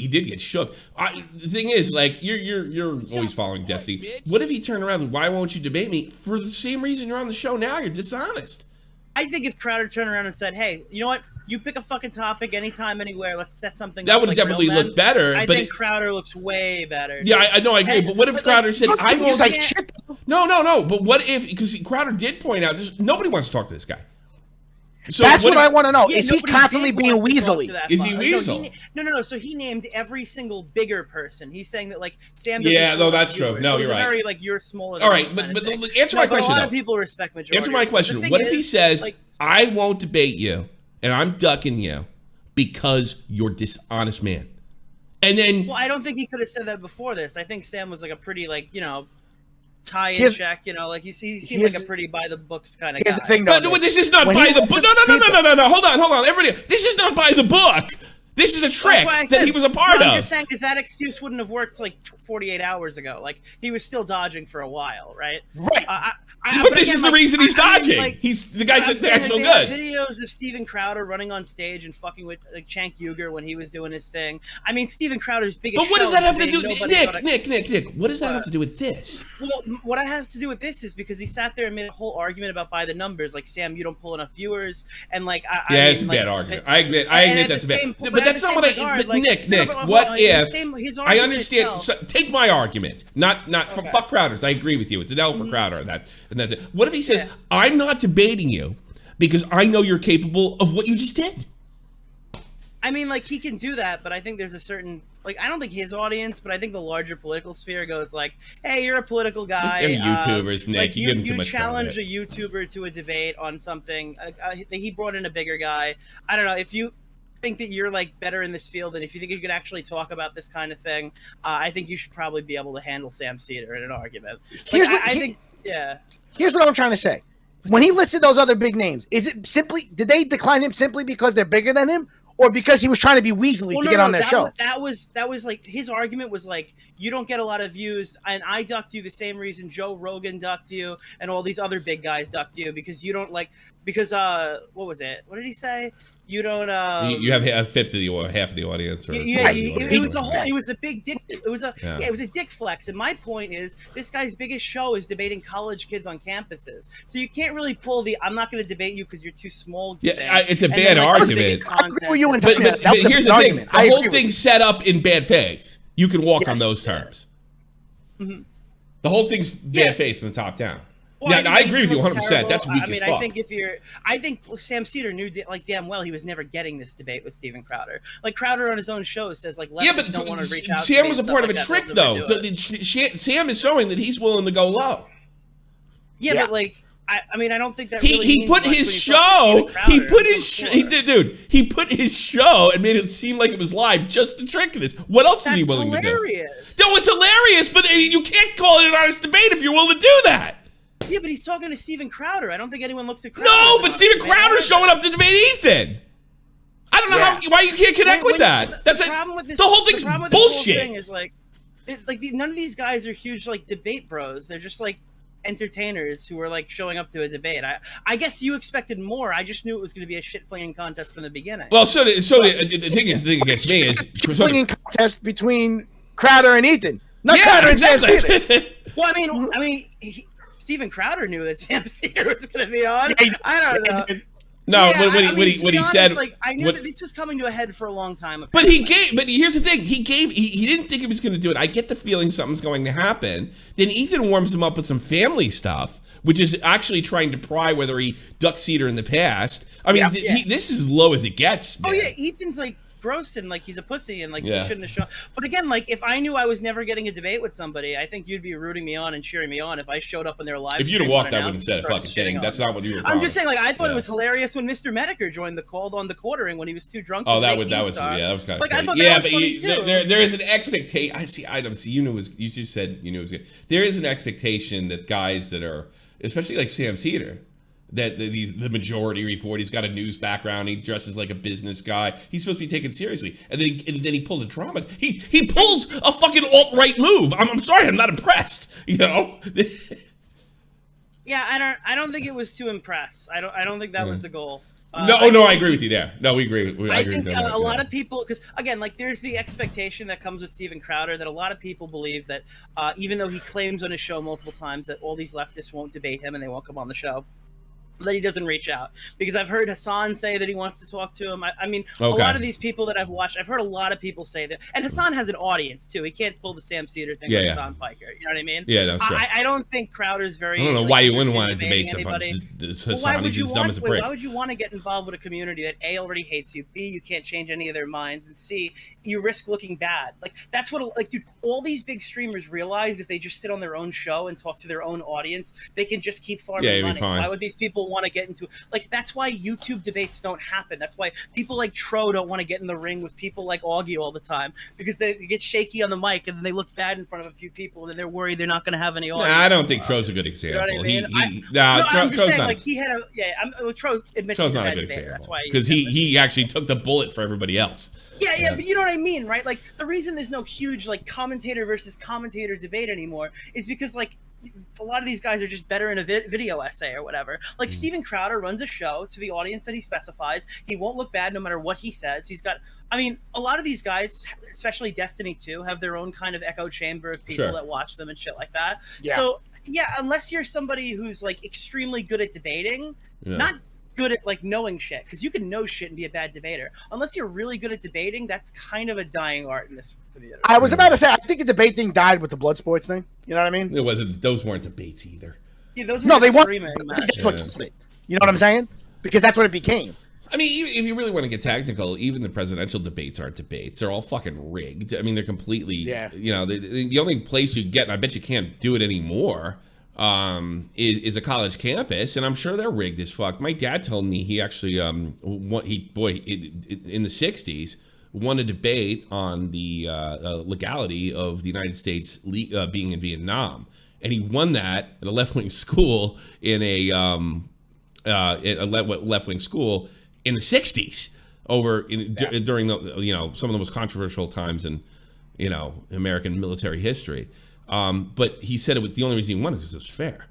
did get shook. The thing is, like, you're always following Destiny. What if he turned around and, why won't you debate me? For the same reason you're on the show now, you're dishonest. I think if Crowder turned around and said, hey, you know what? You pick a fucking topic anytime, anywhere. Let's set something that up. Would definitely look better. I think Crowder looks way better. Yeah, I know, I agree. But what if Crowder said, I won't... Like, shit. No. But what if, because Crowder did point out, nobody wants to talk to this guy. So that's what I want to know. Is he constantly being weaselly? Is he weasel? No. So he named every single bigger person. He's saying that like Sam. Yeah, no, that's true. No, you're right. Very like you're smaller. All right, but answer my question. A lot of people respect majority. Answer my question. What if he says, "I won't debate you, and I'm ducking you because you're dishonest man," and then? Well, I don't think he could have said that before this. I think Sam was like a pretty tie-in check, like he seemed like a pretty by-the-books kind of guy. The thing, though, but this is not by the book. No. Hold on, everybody. This is not by the book. This is a trick that he was a part of. I'm just saying, because that excuse wouldn't have worked like 48 hours ago. Like he was still dodging for a while, right? Right. But this is the reason he's dodging. He's the guy's no good. Videos of Steven Crowder running on stage and fucking with like Cenk Uygur when he was doing his thing. I mean, Steven Crowder's biggest. But what does that have to do, Nick? What does that have to do with this? Well, what it has to do with this is because he sat there and made a whole argument about by the numbers, like Sam, you don't pull enough viewers, and like it's a bad argument. I admit that's a bad. But that's not what I. But Nick, what if I understand? Take my argument, not fuck Crowder. I agree with you. It's an L for Crowder, and that's it. What if he says, I'm not debating you because I know you're capable of what you just did? I mean, like, he can do that, but I think there's a certain, like, I don't think his audience, but I think the larger political sphere goes like, hey, you're a political guy. They're YouTubers, Nick. Like, you give him too much challenge credit. a YouTuber to a debate on something. He brought in a bigger guy. I don't know. If you think that you're like better in this field and if you think you could actually talk about this kind of thing, I think you should probably be able to handle Sam Seder in an argument. Like, I think. Here's what I'm trying to say. when he listed those other big names, is it simply, did they decline him simply because they're bigger than him? Or because he was trying to be Weasley to get on their show? That was like, his argument was like, you don't get a lot of views, and I ducked you the same reason Joe Rogan ducked you, and all these other big guys ducked you, because you don't like, because, what was it? What did he say? You don't. You have a fifth of the half of the audience. Or it was a big dick. It was a dick flex. And my point is, this guy's biggest show is debating college kids on campuses. So you can't really pull the "I'm not going to debate you because you're too small." Yeah, it's a bad argument. I agree with but here's the thing: the whole thing's set up in bad faith. You can walk on those terms. Mm-hmm. The whole thing's bad faith from the top down. Well, I agree with you 100%. That's weak as fuck. I think Sam Seder knew like damn well he was never getting this debate with Steven Crowder. Like Crowder on his own show says like leftists don't want to reach out. Sam was a part of a trick though. Sam is showing that he's willing to go low. Yeah, but like I mean I don't think that he put his show. He put his show and made it seem like it was live just to trick this. What else is he willing to do? No, it's hilarious, but you can't call it an honest debate if you're willing to do that. Yeah, but he's talking to Steven Crowder. I don't think anyone looks at Crowder. No, but Steven Crowder's showing up to debate Ethan. I don't know why you can't connect with that. That's the whole thing's bullshit. The whole thing is like none of these guys are huge like debate bros. They're just like entertainers who are like showing up to a debate. I guess you expected more. I just knew it was going to be a shit flinging contest from the beginning. Well, the thing against me is flinging contest between Crowder and Ethan. Not Crowder and Sam Seder. Well, I mean. Steven Crowder knew that Sam Seder was going to be on. I don't know. No, what he said. Like, I knew that this was coming to a head for a long time. Apparently. But here's the thing. He didn't think he was going to do it. I get the feeling something's going to happen. Then Ethan warms him up with some family stuff, which is actually trying to pry whether he ducked Seder in the past. I mean, this is as low as it gets. Man. Oh yeah, Ethan's like gross and like he's a pussy and like he shouldn't have shown. But again, like if I knew I was never getting a debate with somebody, I think you'd be rooting me on and cheering me on if I showed up in their live. If you'd have walked, I wouldn't have said a fucking thing. That's not what you were. I'm just saying, like I thought it was hilarious when Mr. Medicare joined the call on the quartering when he was too drunk. Oh, that was kind of like, I thought that was funny too. There is an expectation. I don't see. You just said you knew it was good. There is an expectation that guys that are, especially like Sam Seder, that the majority report, he's got a news background, he dresses like a business guy, he's supposed to be taken seriously, and then he pulls a drama. He pulls a fucking alt-right move. I'm sorry, I'm not impressed. You know. Yeah, I don't think it was to impress. I don't think that was the goal. No, I agree with you there. No, we agree. I think a lot of people, because again, like there's the expectation that comes with Steven Crowder that a lot of people believe that even though he claims on his show multiple times that all these leftists won't debate him and they won't come on the show, that he doesn't reach out. Because I've heard Hassan say that he wants to talk to him. I mean, a lot of these people that I've watched, I've heard a lot of people say that. And Hassan has an audience, too. He can't pull the Sam Seder thing with Hassan Piker. You know what I mean? Yeah, that's true. I don't think Crowder's very... I don't know why you wouldn't want to debate somebody. Hassan, he's as dumb as a brick. Why would you want to get involved with a community that A, already hates you, B, you can't change any of their minds, and C, you risk looking bad? Like, that's what... Like, dude, all these big streamers realize if they just sit on their own show and talk to their own audience, they can just keep farming money. Why would these people want to get into... Like, that's why YouTube debates don't happen. That's why people like Tro don't want to get in the ring with people like Augie all the time, because they get shaky on the mic and then they look bad in front of a few people and they're worried they're not going to have any audience. Nah, I don't think Tro's a good example. You know what I mean? I'm just saying, like, he had a... Tro admits Tro's not a good example. That's why because he actually took the bullet for everybody else. Yeah, but you know what I mean, right? Like, the reason there's no huge, like, commentator versus commentator debate anymore is because, like, a lot of these guys are just better in a video essay or whatever. Like Steven Crowder runs a show to the audience that he specifies. He won't look bad no matter what he says. He's got, I mean, a lot of these guys, especially Destiny 2, have their own kind of echo chamber of people that watch them and shit like that. Yeah. So yeah, unless you're somebody who's like extremely good at debating, not good at like knowing shit, because you can know shit and be a bad debater. Unless you're really good at debating, that's kind of a dying art in this community. I was about to say, I think the debate thing died with the blood sports thing. You know what I mean? It wasn't. Those weren't debates either. Yeah, those were they weren't. You know what I'm saying? Because that's what it became. I mean, if you really want to get technical, even the presidential debates aren't debates. They're all fucking rigged. I mean, they're completely, you know, the only place you get, and I bet you can't do it anymore, is a college campus, and I'm sure they're rigged as fuck. My dad told me he actually, in the 60s, won a debate on the legality of the United States being in Vietnam. And he won that at a left-wing school in a a left-wing school in the 60s during the, some of the most controversial times in, American military history. But he said it was the only reason he won it because it was fair.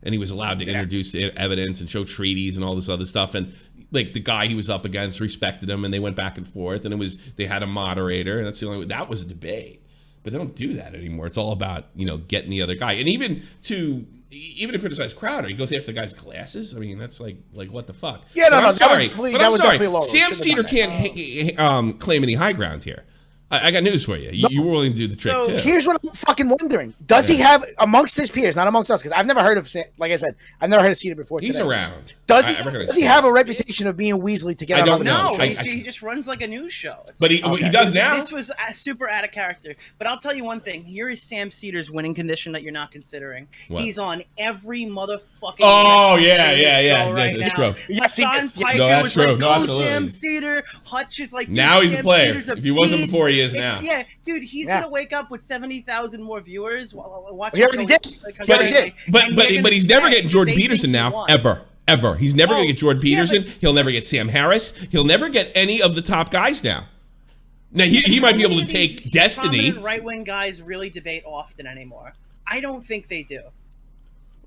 And he was allowed to introduce evidence and show treaties and all this other stuff. And like the guy he was up against respected him, and they went back and forth. And they had a moderator, and that's the only way. That was a debate. But they don't do that anymore. It's all about getting the other guy. And even to criticize Crowder, he goes after the guy's glasses. I mean, that's like what the fuck? Yeah, no, I'm sorry. That was definitely low. Sam Seder can't claim any high ground here. I got news for you. You were willing to do the trick too. Here's what I'm fucking wondering: does he have amongst his peers, not amongst us? Because I've never heard of, like I said, I've never heard of Seder before. He's around. Does he have a reputation of being Weasley to get? I don't know. No, he just runs like a news show. But he does now. This was super out of character. But I'll tell you one thing: here is Sam Seder's winning condition that you're not considering. What? He's on every motherfucking. Oh yeah. Right That's now. true. Hassan Piker that's was true. like, No, "Go absolutely. Sam Seder." Hutch is like, now he's Sam a player. Seder's If he wasn't beast. before, he is now. Yeah, dude, he's gonna wake up with 70,000 more viewers while watching. He already did. But he's never getting Jordan Peterson now, ever. He's never gonna get Jordan Peterson. He'll never get Sam Harris. He'll never get any of the top guys now. Now he might be able to take Destiny. Right-wing guys really debate often anymore. I don't think they do.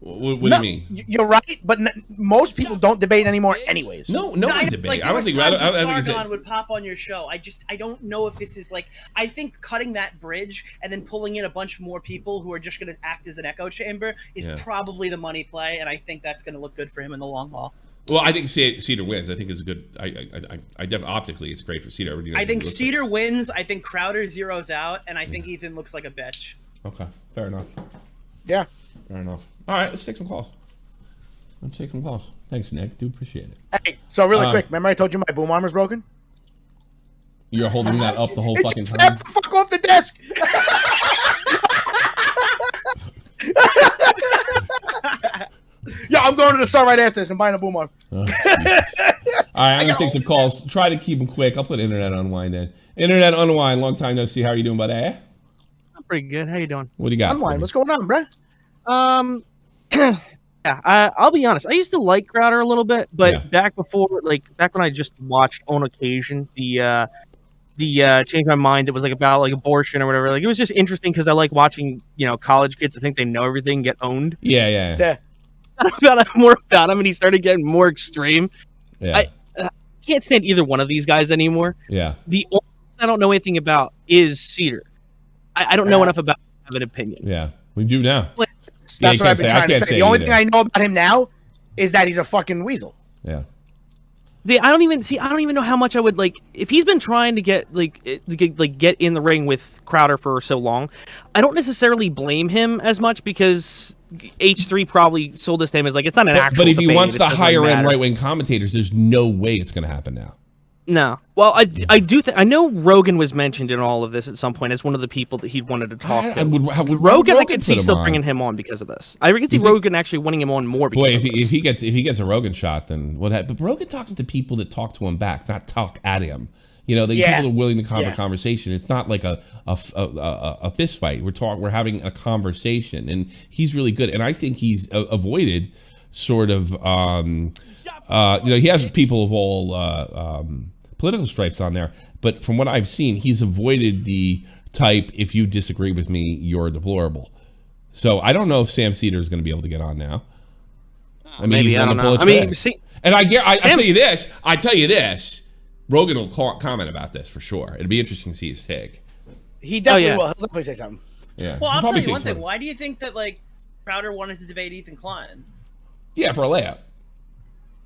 What do you mean? You're right, but most people don't debate anymore, anyways. No one debate. I don't think. Sargon would pop on your show. I don't know if this is like. I think cutting that bridge and then pulling in a bunch more people who are just going to act as an echo chamber is probably the money play, and I think that's going to look good for him in the long haul. Well, I think Seder wins. I think it's a good. I optically, it's great for Seder. I think Seder wins. I think Crowder zeroes out, and I think Ethan looks like a bitch. Okay, fair enough. Yeah, fair enough. All right, let's take some calls. Thanks, Nick. Do appreciate it. Hey, so really quick, remember I told you my boom arm is broken? You're holding that up the whole fucking time? Snap the fuck off the desk! Yeah, I'm going to the store right after this and buying a boom arm. All right, I'm going to take some calls. Try to keep them quick. I'll put Internet Unwind in. Internet Unwind, long time no see. How are you doing, buddy? I'm pretty good. How you doing? What do you got? Unwind, what's going on, bruh? Yeah, I'll be honest. I used to like Crowder a little bit, but back when I just watched on occasion the Change My Mind, it was like about like abortion or whatever. Like it was just interesting because I like watching college kids that think they know everything get owned. Yeah. I found out more about him, and he started getting more extreme. Yeah. I can't stand either one of these guys anymore. Yeah. The only I don't know anything about is Seder. I don't know enough about him to have an opinion. Yeah, we do now. That's what I've been trying to say. The only thing I know about him now is that he's a fucking weasel. Yeah. I don't even know how much I would like if he's been trying to get get in the ring with Crowder for so long. I don't necessarily blame him as much because H3 probably sold this to him as like it's not an actual. But if he debate, wants the higher end right wing commentators, there's no way it's going to happen now. No. Well, I do think I know Rogan was mentioned in all of this at some point as one of the people that he wanted to talk to. Rogan, I could see still bringing him on because of this. I could see Rogan actually wanting him on more. Because if he gets a Rogan shot, then what? But Rogan talks to people that talk to him back, not talk at him. People are willing to have a conversation. It's not like a fist fight. We're having a conversation, and he's really good. And I think he's avoided sort of. He has people of all. Political stripes on there, but from what I've seen, he's avoided the type, if you disagree with me, you're deplorable. So I don't know if Sam Seder is going to be able to get on now. I mean, maybe, he's I don't know. I mean, see, and I tell you this, Rogan will comment about this for sure. It'd be interesting to see his take. He definitely will. He'll definitely say something. Yeah. Well, I'll tell you one thing. Why do you think that Crowder wanted to debate Ethan Klein? Yeah, for a layup.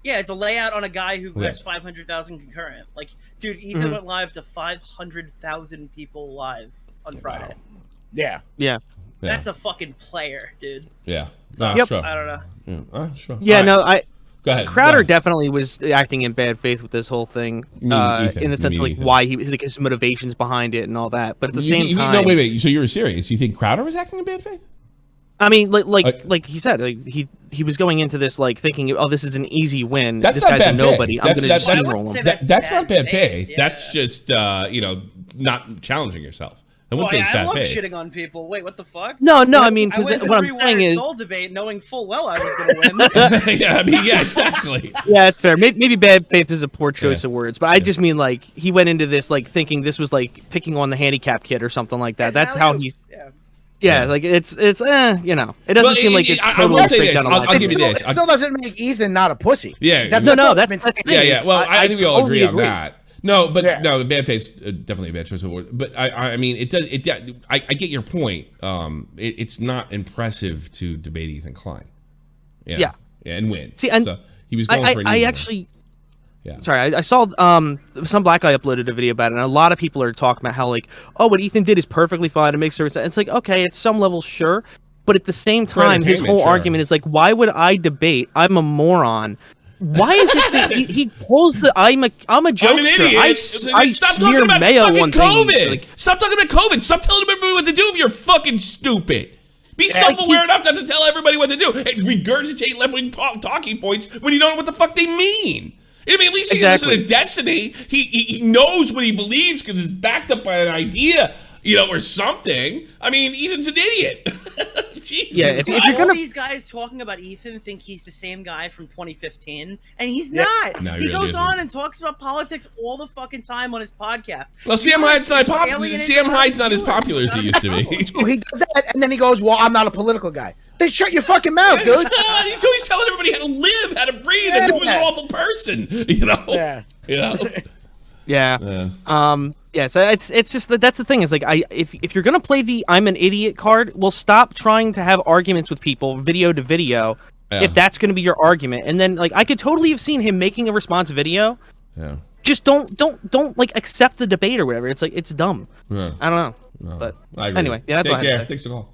Yeah, it's a layout on a guy who has 500,000 concurrent. Like, dude, Ethan went live to 500,000 people live on Friday. Yeah. That's a fucking player, dude. Yeah. So, Sure. I don't know. Sure. Yeah, right. no, Go ahead. Crowder definitely was acting in bad faith with this whole thing, in the sense of like why he his motivations behind it and all that. But at the same time, no, wait. So you're serious? You think Crowder was acting in bad faith? I mean, like he said, he was going into this like thinking, oh, this is an easy win. That's this not guy's bad a nobody. faith. I'm going to steamroll him. That's not bad faith. Yeah. That's just not challenging yourself. I wouldn't say it's I bad love faith. shitting on people. Wait, what the fuck? No, I mean, I went to what I'm saying is, soul debate knowing full well I was going to win. yeah, exactly. Yeah, it's fair. Maybe bad faith is a poor choice of words, but I just mean like he went into this like thinking this was like picking on the handicap kid or something like that. That's how he's. Yeah, like it's it doesn't seem like it's totally straight down the line. I'll give you this. It still doesn't make Ethan not a pussy. Yeah, that's yeah. Well, I think we all agree on that. No, but no, the bad faith definitely a bad choice of words. But I mean, it does. I get your point. It's not impressive to debate Ethan Klein. Yeah, and win. See, and so he was going for an easy actually. Yeah. Sorry, I saw some black guy uploaded a video about it, and a lot of people are talking about how like, oh, what Ethan did is perfectly fine. It makes sense. It's like, okay, at some level, sure, but at the same time, his whole argument is like, why would I debate? I'm a moron. Why is it that he pulls the I'm a jokester? I'm an idiot. I Stop smear talking about mayo fucking on COVID. things. Like, Stop talking about COVID. Stop telling everybody what to do if you're fucking stupid. Be self-aware enough not to tell everybody what to do and regurgitate left-wing talking points when you don't know what the fuck they mean. I mean, at least he can listen to Destiny. He knows what he believes because it's backed up by an idea, or something. I mean, Ethan's an idiot. Jesus. Yeah, if you're gonna... All these guys talking about Ethan think he's the same guy from 2015, and he's not. No, he really goes isn't. on and talks about politics all the fucking time on his podcast. Well, Sam Hyde's not popular. Sam Hyde's not as popular as he used to be. He does that, and then he goes, "Well, I'm not a political guy." Then shut your fucking mouth, dude. So he's telling everybody how to live, how to breathe, and who's an awful person. Yeah. So it's just that's the thing is like if you're gonna play the I'm an idiot card, well, stop trying to have arguments with people video to video if that's gonna be your argument. And then like I could totally have seen him making a response video. Yeah. Just don't like accept the debate or whatever. It's like it's dumb. Yeah. I don't know. No, but anyway, that's all I have. Thanks for the call.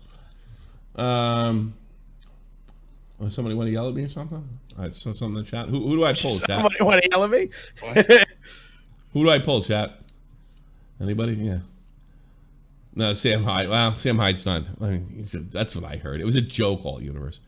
Somebody want to yell at me or something? I saw something in the chat. Who do I pull, chat? Somebody want to yell at me? Who do I pull, chat? Anybody? Yeah. No, Sam Hyde. Well, Sam Hyde's not. I mean, that's what I heard. It was a joke, all universe.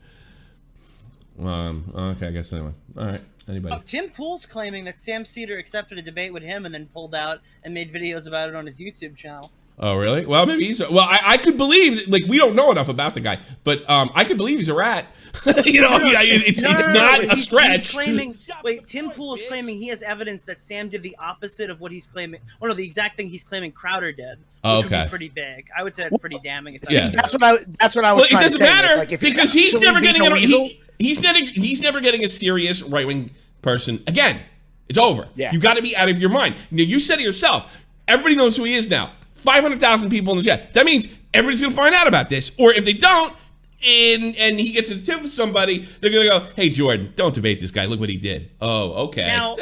Okay, I guess anyway. All right. Anybody? Tim Pool's claiming that Sam Seder accepted a debate with him and then pulled out and made videos about it on his YouTube channel. Oh, really? Well, maybe he's... Well, I could believe... Like, we don't know enough about the guy, but I could believe he's a rat. It's not a stretch. He's claiming... Wait, Tim Pool is claiming he has evidence that Sam did the opposite of what he's claiming... Or no, the exact thing he's claiming Crowder did. Which would be pretty big. I would say that's pretty damning. That's what I was Well, it doesn't matter like, because he's never getting... He's never getting a serious right-wing person again. It's over. Yeah. You got to be out of your mind. You said it yourself. Everybody knows who he is now. 500,000 people in the chat. That means everybody's going to find out about this. Or if they don't, and he gets a tip with somebody, they're going to go, hey, Jordan, don't debate this guy. Look what he did. Oh, okay. Now,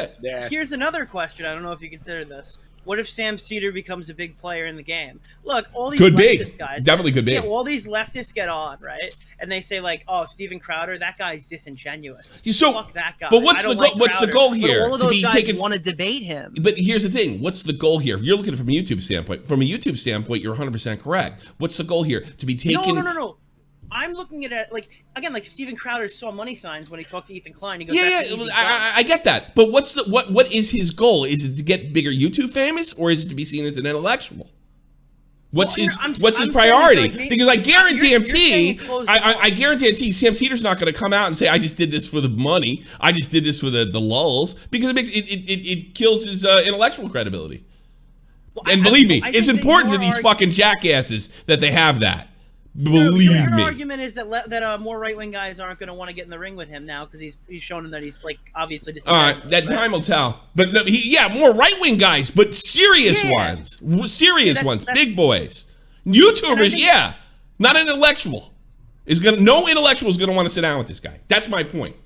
here's another question. I don't know if you consider this. What if Sam Seder becomes a big player in the game? Look, all these leftist guys... Definitely could be. Yeah, all these leftists get on, right? And they say, like, oh, Steven Crowder, that guy's disingenuous. So, fuck that guy. But what's the goal here? But all of those guys want to debate him. But here's the thing. What's the goal here? If you're looking from a YouTube standpoint, you're 100% correct. What's the goal here? To be taken... No. I'm looking at it like Steven Crowder saw money signs when he talked to Ethan Klein. He goes, I get that. But what is his goal? Is it to get bigger YouTube famous, or is it to be seen as an intellectual? What's his priority? Because I guarantee Sam Seder's not going to come out and say, I just did this for the money. I just did this for the lulz, because it kills his intellectual credibility. Well, and believe me, it's important to these fucking jackasses that they have that. Believe me. Your argument is that more right-wing guys aren't going to want to get in the ring with him now because he's shown him that he's like obviously. All right, that time will tell. But no, more right-wing guys, but serious ones, big boys, YouTubers. Not an intellectual no intellectual is going to want to sit down with this guy. That's my point.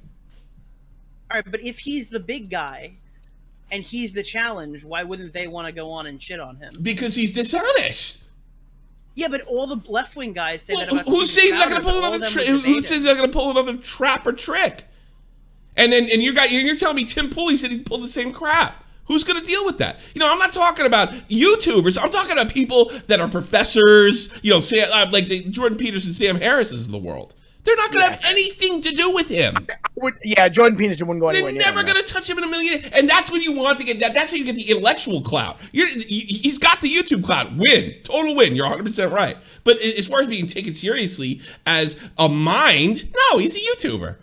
All right, but if he's the big guy and he's the challenge, why wouldn't they want to go on and shit on him? Because he's dishonest. Yeah, but all the left-wing guys say that about... Who says he's not going to pull another trick? Who says he's not going to pull another trap or trick? And you're telling me Tim Pool, he said he'd pull the same crap. Who's going to deal with that? I'm not talking about YouTubers. I'm talking about people that are professors, like the Jordan Peterson, Sam Harris's of the world. They're not going to have anything to do with him. Jordan Peterson wouldn't go anywhere. They're never going to touch him in a million. And that's when you want to get that. That's how you get the intellectual clout. He's got the YouTube clout. Win. Total win. You're 100% right. But as far as being taken seriously as a mind, no, he's a YouTuber.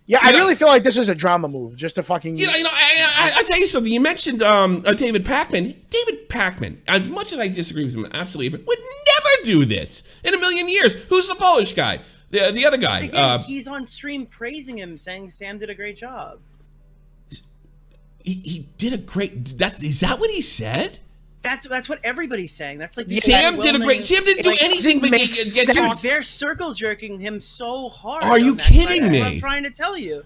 Yeah, I really feel like this was a drama move, just to fucking. I tell you something. You mentioned David Pakman. David Pakman, as much as I disagree with him, absolutely, would never do this in a million years. Who's the Polish guy? The other guy. Again, he's on stream praising him, saying Sam did a great job. He did a great. Is that what he said? That's what everybody's saying. That's like Sam did a great. Sam didn't do anything but get. They're circle jerking him so hard. Are you kidding me? That's what I'm trying to tell you.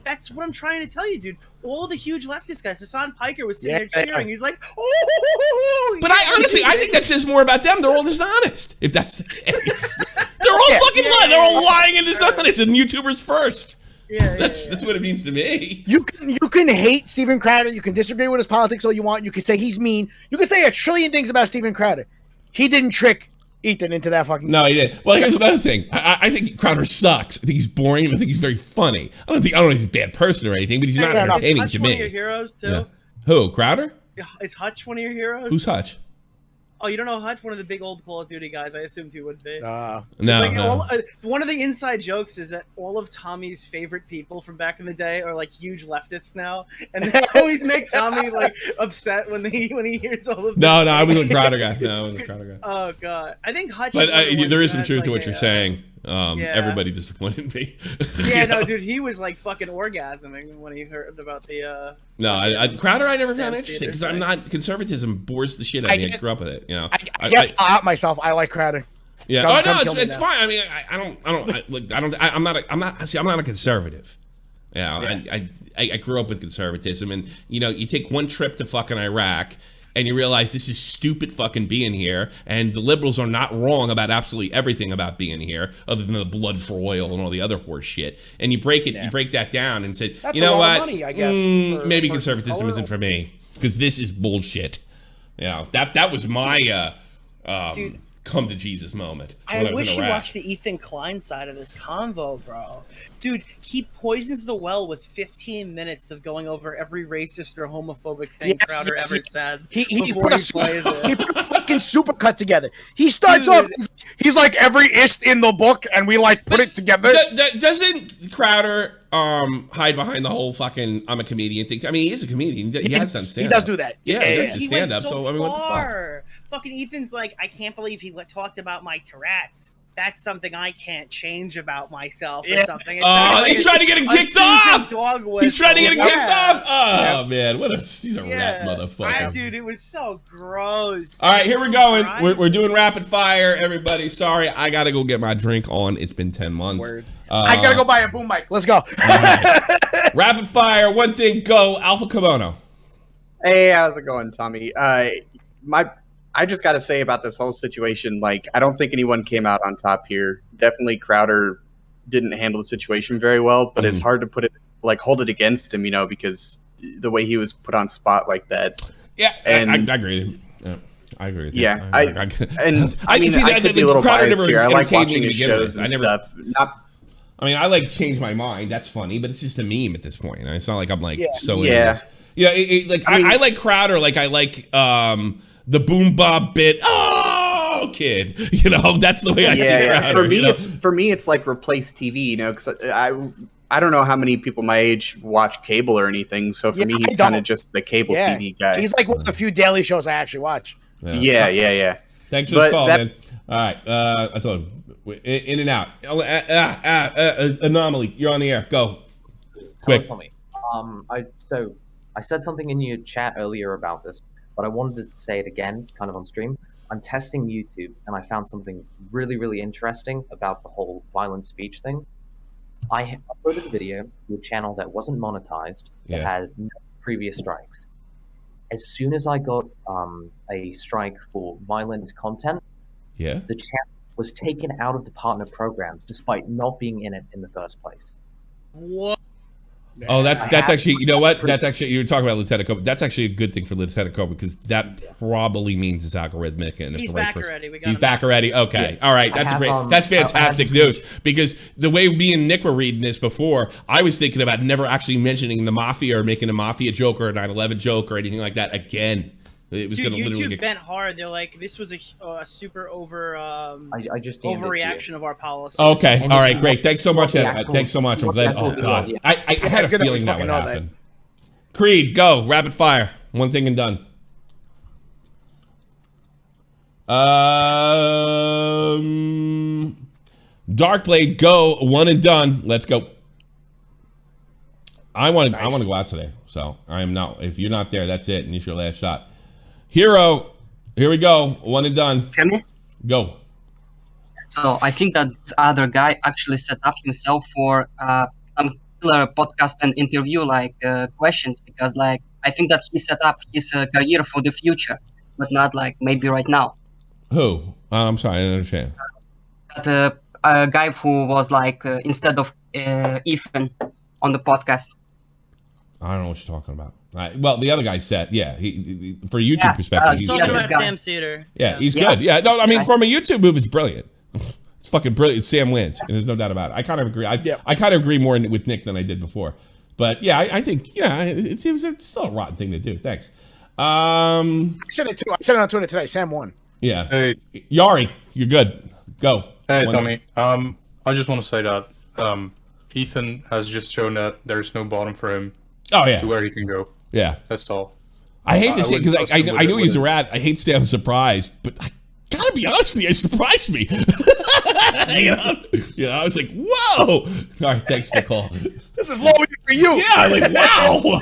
That's what I'm trying to tell you, dude. All the huge leftist guys. Hassan Piker was sitting there cheering. He's like, oh. But I think that says more about them. They're all dishonest. If that's the case, they're all fucking lying. They're all lying and dishonest. And YouTubers first. That's what it means to me. You can hate Steven Crowder. You can disagree with his politics all you want. You can say he's mean. You can say a trillion things about Steven Crowder. He didn't trick Ethan into that fucking. No, he didn't. Well, here's another thing. I think Crowder sucks. I think he's boring. I think he's very funny. I don't know if he's a bad person or anything, but he's not entertaining to me. Is Hutch one of your heroes too? Yeah. Who? Crowder? Is Hutch one of your heroes? Who's Hutch? Oh, you don't know Hutch? One of the big old Call of Duty guys. I assumed he would be. No. One of the inside jokes is that all of Tommy's favorite people from back in the day are like huge leftists now, and they always make Tommy like upset when he hears all of. No, I wasn't a Crowder guy. No, I wasn't a Crowder guy. Oh God, I think Hutch. But there is some truth to what you're saying. Everybody disappointed me. Yeah, no, dude, he was like fucking orgasming when he heard about the. No, Crowder I never found interesting because I'm not. Conservatism bores the shit out of me. I grew up with it. I guess I'll out myself. I like Crowder. Yeah. It's fine. I mean, I'm not a conservative. I grew up with conservatism, and you take one trip to fucking Iraq. And you realize this is stupid fucking being here, and the liberals are not wrong about absolutely everything about being here, other than the blood for oil and all the other horse shit. And you break that down and say, That's you know what? Money, I guess, maybe conservatism isn't for me because this is bullshit. That was my come to Jesus moment. I wish you watched the Ethan Klein side of this convo, bro. Dude, he poisons the well with 15 minutes of going over every racist or homophobic thing Crowder ever said. He put a fucking supercut together. He starts off, he's like every ist in the book, and we like put it together. Doesn't Crowder hide behind the whole fucking I'm a comedian thing? I mean, he is a comedian. He has done stand-up. He does do that. Yeah, he does do stand-up. So I mean, what the fuck? Fucking Ethan's like, I can't believe he talked about my Tourette's. That's something I can't change about myself or something. He's trying to get him kicked off. He's trying to get him kicked off. Oh man, he's a rat motherfucker. Dude, it was so gross. All right, here we're going. We're doing rapid fire, everybody. Sorry, I gotta go get my drink on. It's been 10 months. I gotta go buy a boom mic. Let's go. Right. Rapid fire, one thing, go. Alpha Kimono. Hey, how's it going, Tommy? I just got to say about this whole situation, like, I don't think anyone came out on top here. Definitely Crowder didn't handle the situation very well, but it's hard to put it, like, hold it against him, because the way he was put on spot like that. Yeah, and I agree. Yeah, I agree with you. Yeah, I could be a little biased here. I like watching his shows and stuff. I like change my mind. That's funny, but it's just a meme at this point. It's not like I'm like I like Crowder like I like the boom bob bit. Oh, kid, that's the way I see Crowder. For me, it's like replace TV, because I don't know how many people my age watch cable or anything. So for me, he's kind of just the cable TV guy. He's like one of the few daily shows I actually watch. Yeah. Thanks for the call, man. All right, I told you, in and out. Anomaly, you're on the air. Go, quick. Tommy. I said something in your chat earlier about this, but I wanted to say it again, kind of on stream. I'm testing YouTube, and I found something really, really interesting about the whole violent speech thing. I uploaded a video to a channel that wasn't monetized, that had no previous strikes. As soon as I got a strike for violent content, the channel was taken out of the partner program, despite not being in it in the first place. What? Oh, that's actually, you know what? That's actually, you were talking about Lieutenant Cobra. That's actually a good thing for Lieutenant Cobra because that probably means it's algorithmic. And he's back already. He's back already. Okay. All right. That's that's fantastic news because the way me and Nick were reading this before, I was thinking about never actually mentioning the Mafia or making a Mafia joke or a 9/11 joke or anything like that again. It was going to literally YouTube bent hard. They're like, this was a super overreaction of our policy. Okay, all right, great. Thanks so much. Thanks so much. I'm glad. Oh God, I had a feeling that would happen. Creed, go rapid fire. One thing and done. Darkblade, go. One and done. Let's go. I want to go out today, so I am not. If you're not there, that's it, and it's your last shot. Hero, here we go. One and done. Can we? Go. So I think that this other guy actually set up himself for some killer podcast and interview questions because I think that he set up his career for the future, but not maybe right now. Who? I'm sorry, I didn't understand. That a guy who was instead of Ethan on the podcast. I don't know what you're talking about. Well, the other guy said, yeah, he for YouTube perspective, he's talking good. about Sam Seder. Yeah, he's good. Yeah, no, I mean, from a YouTube move, it's brilliant. It's fucking brilliant. Sam wins, and there's no doubt about it. I kind of agree. I kind of agree more with Nick than I did before. But yeah, I think it seems it's still a rotten thing to do. Thanks. I said it too. I said it on Twitter today. Sam won. Yeah. Hey, Yari, you're good. Go. Hey, Tommy. I just want to say that Ethan has just shown that there's no bottom for him. Oh yeah. To where he can go. Yeah. That's all. I hate to say because I know he's a rat. I hate to say I'm surprised, but I gotta be honest with you, it surprised me. I was like, whoa! All right, thanks, Nicole. This is low for you. Yeah, I'm like, wow.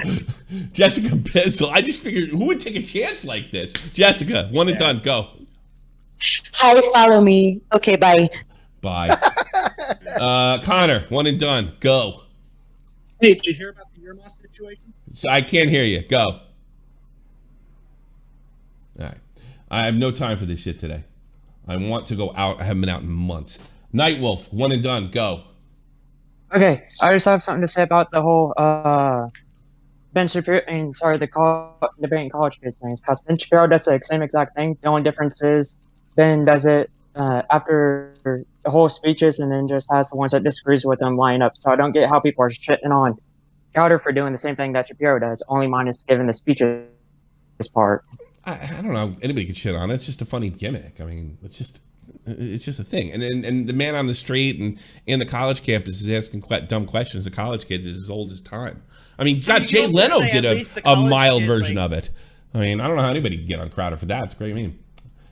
Jessica Pizzle. I just figured who would take a chance like this? Jessica, one and done, go. Hi, follow me. Okay, bye. Bye. Connor, one and done, go. Hey, did you hear about the Yerma situation? So I can't hear you. Go. All right. I have no time for this shit today. I want to go out. I haven't been out in months. Nightwolf, one and done. Go. Okay, I just have something to say about the whole Ben Shapiro and the debate in college kids things. Because Ben Shapiro does the same exact thing. The only difference is Ben does it after the whole speeches and then just has the ones that disagrees with them line up. So I don't get how people are shitting on Crowder for doing the same thing that Shapiro does, only minus giving the speeches part. I don't know. Anybody can shit on it. It's just a funny gimmick. I mean, it's just a thing. And the man on the street and in the college campus is asking dumb questions to college kids is as old as time. I mean, God, Jay Leno did a mild version of it. I mean, I don't know how anybody can get on Crowder for that. It's great. I mean,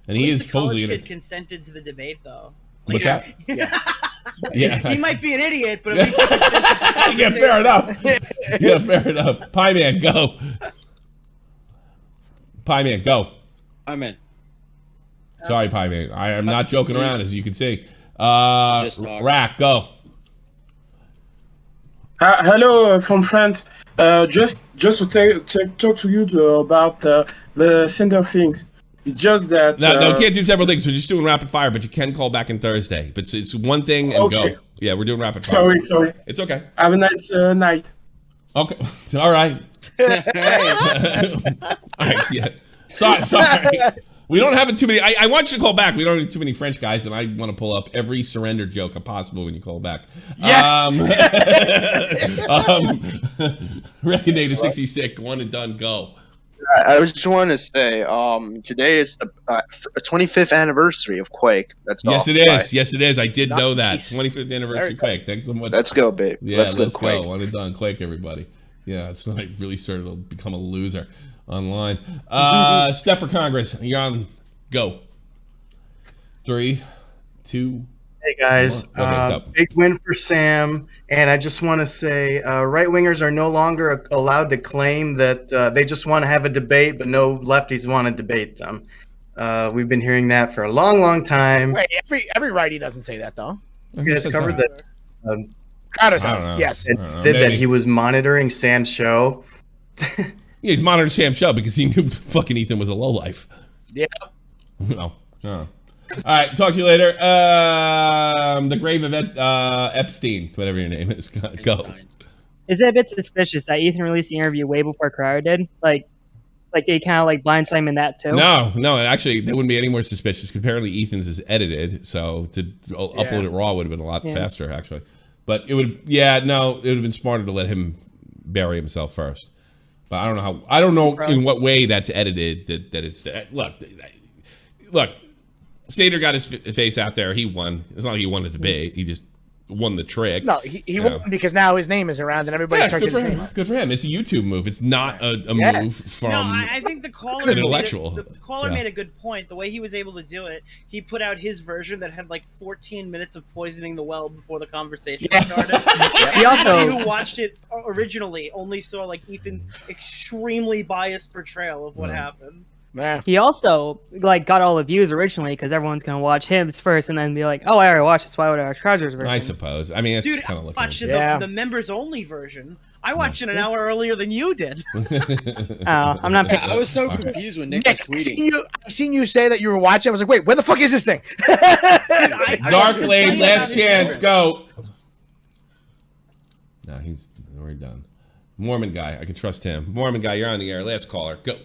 and he is supposedly kid consented to the debate, though. What's that? Yeah. He might be an idiot, but at least yeah, fair enough. Yeah, fair enough. Pie Man, go. Pie Man, go. I'm in. Sorry, Pie Man. I am not joking around, as you can see. Rack, go. Hello from France. Just to talk to you about the Seder things. It's just that no, can't do several things. We're just doing rapid fire, but you can call back in Thursday. But it's one thing and go. Yeah, we're doing rapid fire. Sorry. It's okay. Have a nice night. Okay. All right. All right. Yeah. Sorry. We don't have too many. I want you to call back. We don't have too many French guys, and I want to pull up every surrender joke possible when you call back. Yes. Recommended 66. One and done. Go. I just want to say, today is the 25th anniversary of Quake. That's yes, it is. Yes, it is. I did know that. 25th anniversary Quake. Thanks so much. Let's go, babe. Yeah, let's go. One and done. Quake, everybody. Yeah, it's not really started to become a loser online. Steph for Congress. You're on. Go. 3, 2. Hey guys, big win for Sam, and I just want to say right-wingers are no longer allowed to claim that they just want to have a debate, but no lefties want to debate them. We've been hearing that for a long, long time. Wait, every righty doesn't say that, though. You guys covered that. Yes. That he was monitoring Sam's show. Yeah, he's monitoring Sam's show because he knew fucking Ethan was a lowlife. Yeah. No. All right, talk to you later. The grave of Epstein, whatever your name is. Go. is it a bit suspicious that Ethan released the interview way before Crowder did? Like they kind of like blindside him in that too? No, actually, that wouldn't be any more suspicious. Because apparently, Ethan's is edited, so to upload it raw would have been a lot faster, actually. But it would, it would have been smarter to let him bury himself first. But I don't know how. I don't know in what way that's edited. That it's look. Seder got his face out there. He won. It's not like he won a debate. He just won the trick. No, he won because now his name is around and everybody's starting his name. Good for him. It's a YouTube move. It's not a move from I think the caller an intellectual. The caller made a good point. The way he was able to do it, he put out his version that had like 14 minutes of poisoning the well before the conversation started. He also Anybody who watched it originally only saw like Ethan's extremely biased portrayal of what happened. He also like got all the views originally because everyone's gonna watch his first and then be like, "Oh, I already watched this. Why would I watch Crowder's version?" I suppose. I mean, it's Dude, kind of I looking. watched the members only version. I watched it an hour earlier than you did. I'm not. I was so confused when Nick was tweeting. I seen you say that you were watching. I was like, wait, where the fuck is this thing? Dark Blade, last chance, go. No, he's already done. Mormon guy, I can trust him. Mormon guy, you're on the air. Last caller, go.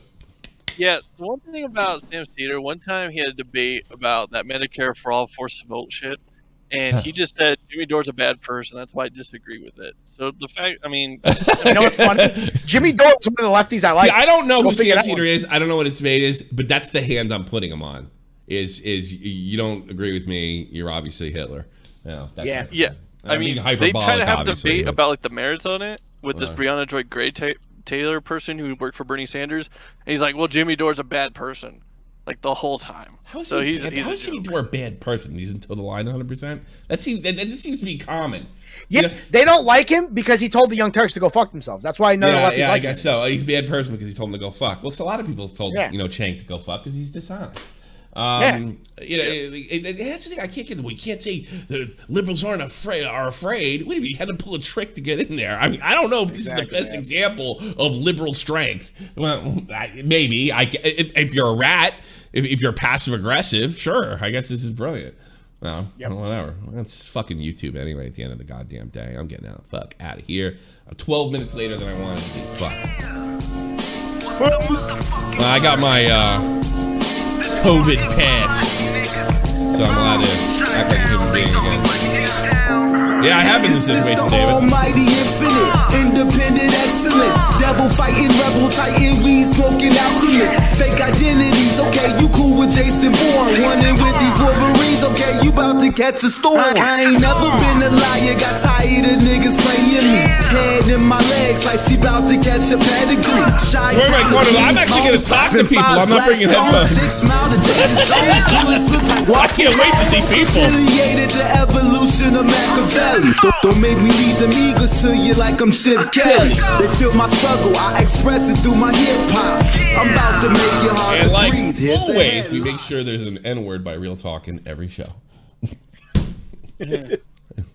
Yeah, the one thing about Sam Seder, one time he had a debate about that Medicare for all forced to vote shit, and he just said Jimmy Dore's a bad person. That's why I disagree with it. So the fact, I mean, you know what's funny? Jimmy Dore is one of the lefties I like. See, I don't know who Sam Seder is. I don't know what his debate is, but that's the hand I'm putting him on. Is you don't agree with me? You're obviously Hitler. Yeah. I mean, they try to have a debate about like the merits on it with this Breonna Joy Gray Taylor person who worked for Bernie Sanders, and he's like, "Well, Jimmy Dore's a bad person," like the whole time. How's Jimmy Dore a bad person? He's into the line 100%. That seems to be common. Yeah, you know? They don't like him because he told the Young Turks to go fuck themselves. That's why none of the lefties like him. I guess so. He's a bad person because he told them to go fuck. Well, a lot of people told Cenk to go fuck because he's dishonest. You know, that's the thing. I can't get. We can't say the liberals are afraid. Wait a minute, you had to pull a trick to get in there. I mean, I don't know if this is the best example of liberal strength. Well, maybe. If you're a rat, if you're passive aggressive, sure. I guess this is brilliant. Well, whatever. It's fucking YouTube anyway. At the end of the goddamn day, I'm getting out. Fuck out of here. 12 minutes later than I wanted to be. Fuck. Well, I got my COVID pass, so I'm allowed to act like a human being again. Yeah, I have been in this situation, David. Almighty infinite, independent excellence, devil fighting, rebel titan, weed smoking alchemist, fake identities. Okay, you cool with Jason Bourne, running with these Wolverines. Okay, you about to catch a storm. I ain't never been a liar, got tired of niggas playing me. Head in my legs like she about to catch a pedigree. Where am I going? I'm actually going to talk to people. I'm not bringing headphones. I can't wait to see people. Affiliated the evolution of Machiavelli. Don't make me lead them eagles to you like I'm Chip Kelly. They feel my struggle, I express it through my hip hop. I'm about to make it hard and to like breathe. Always, we make sure there's an N-word by Real Talk in every show.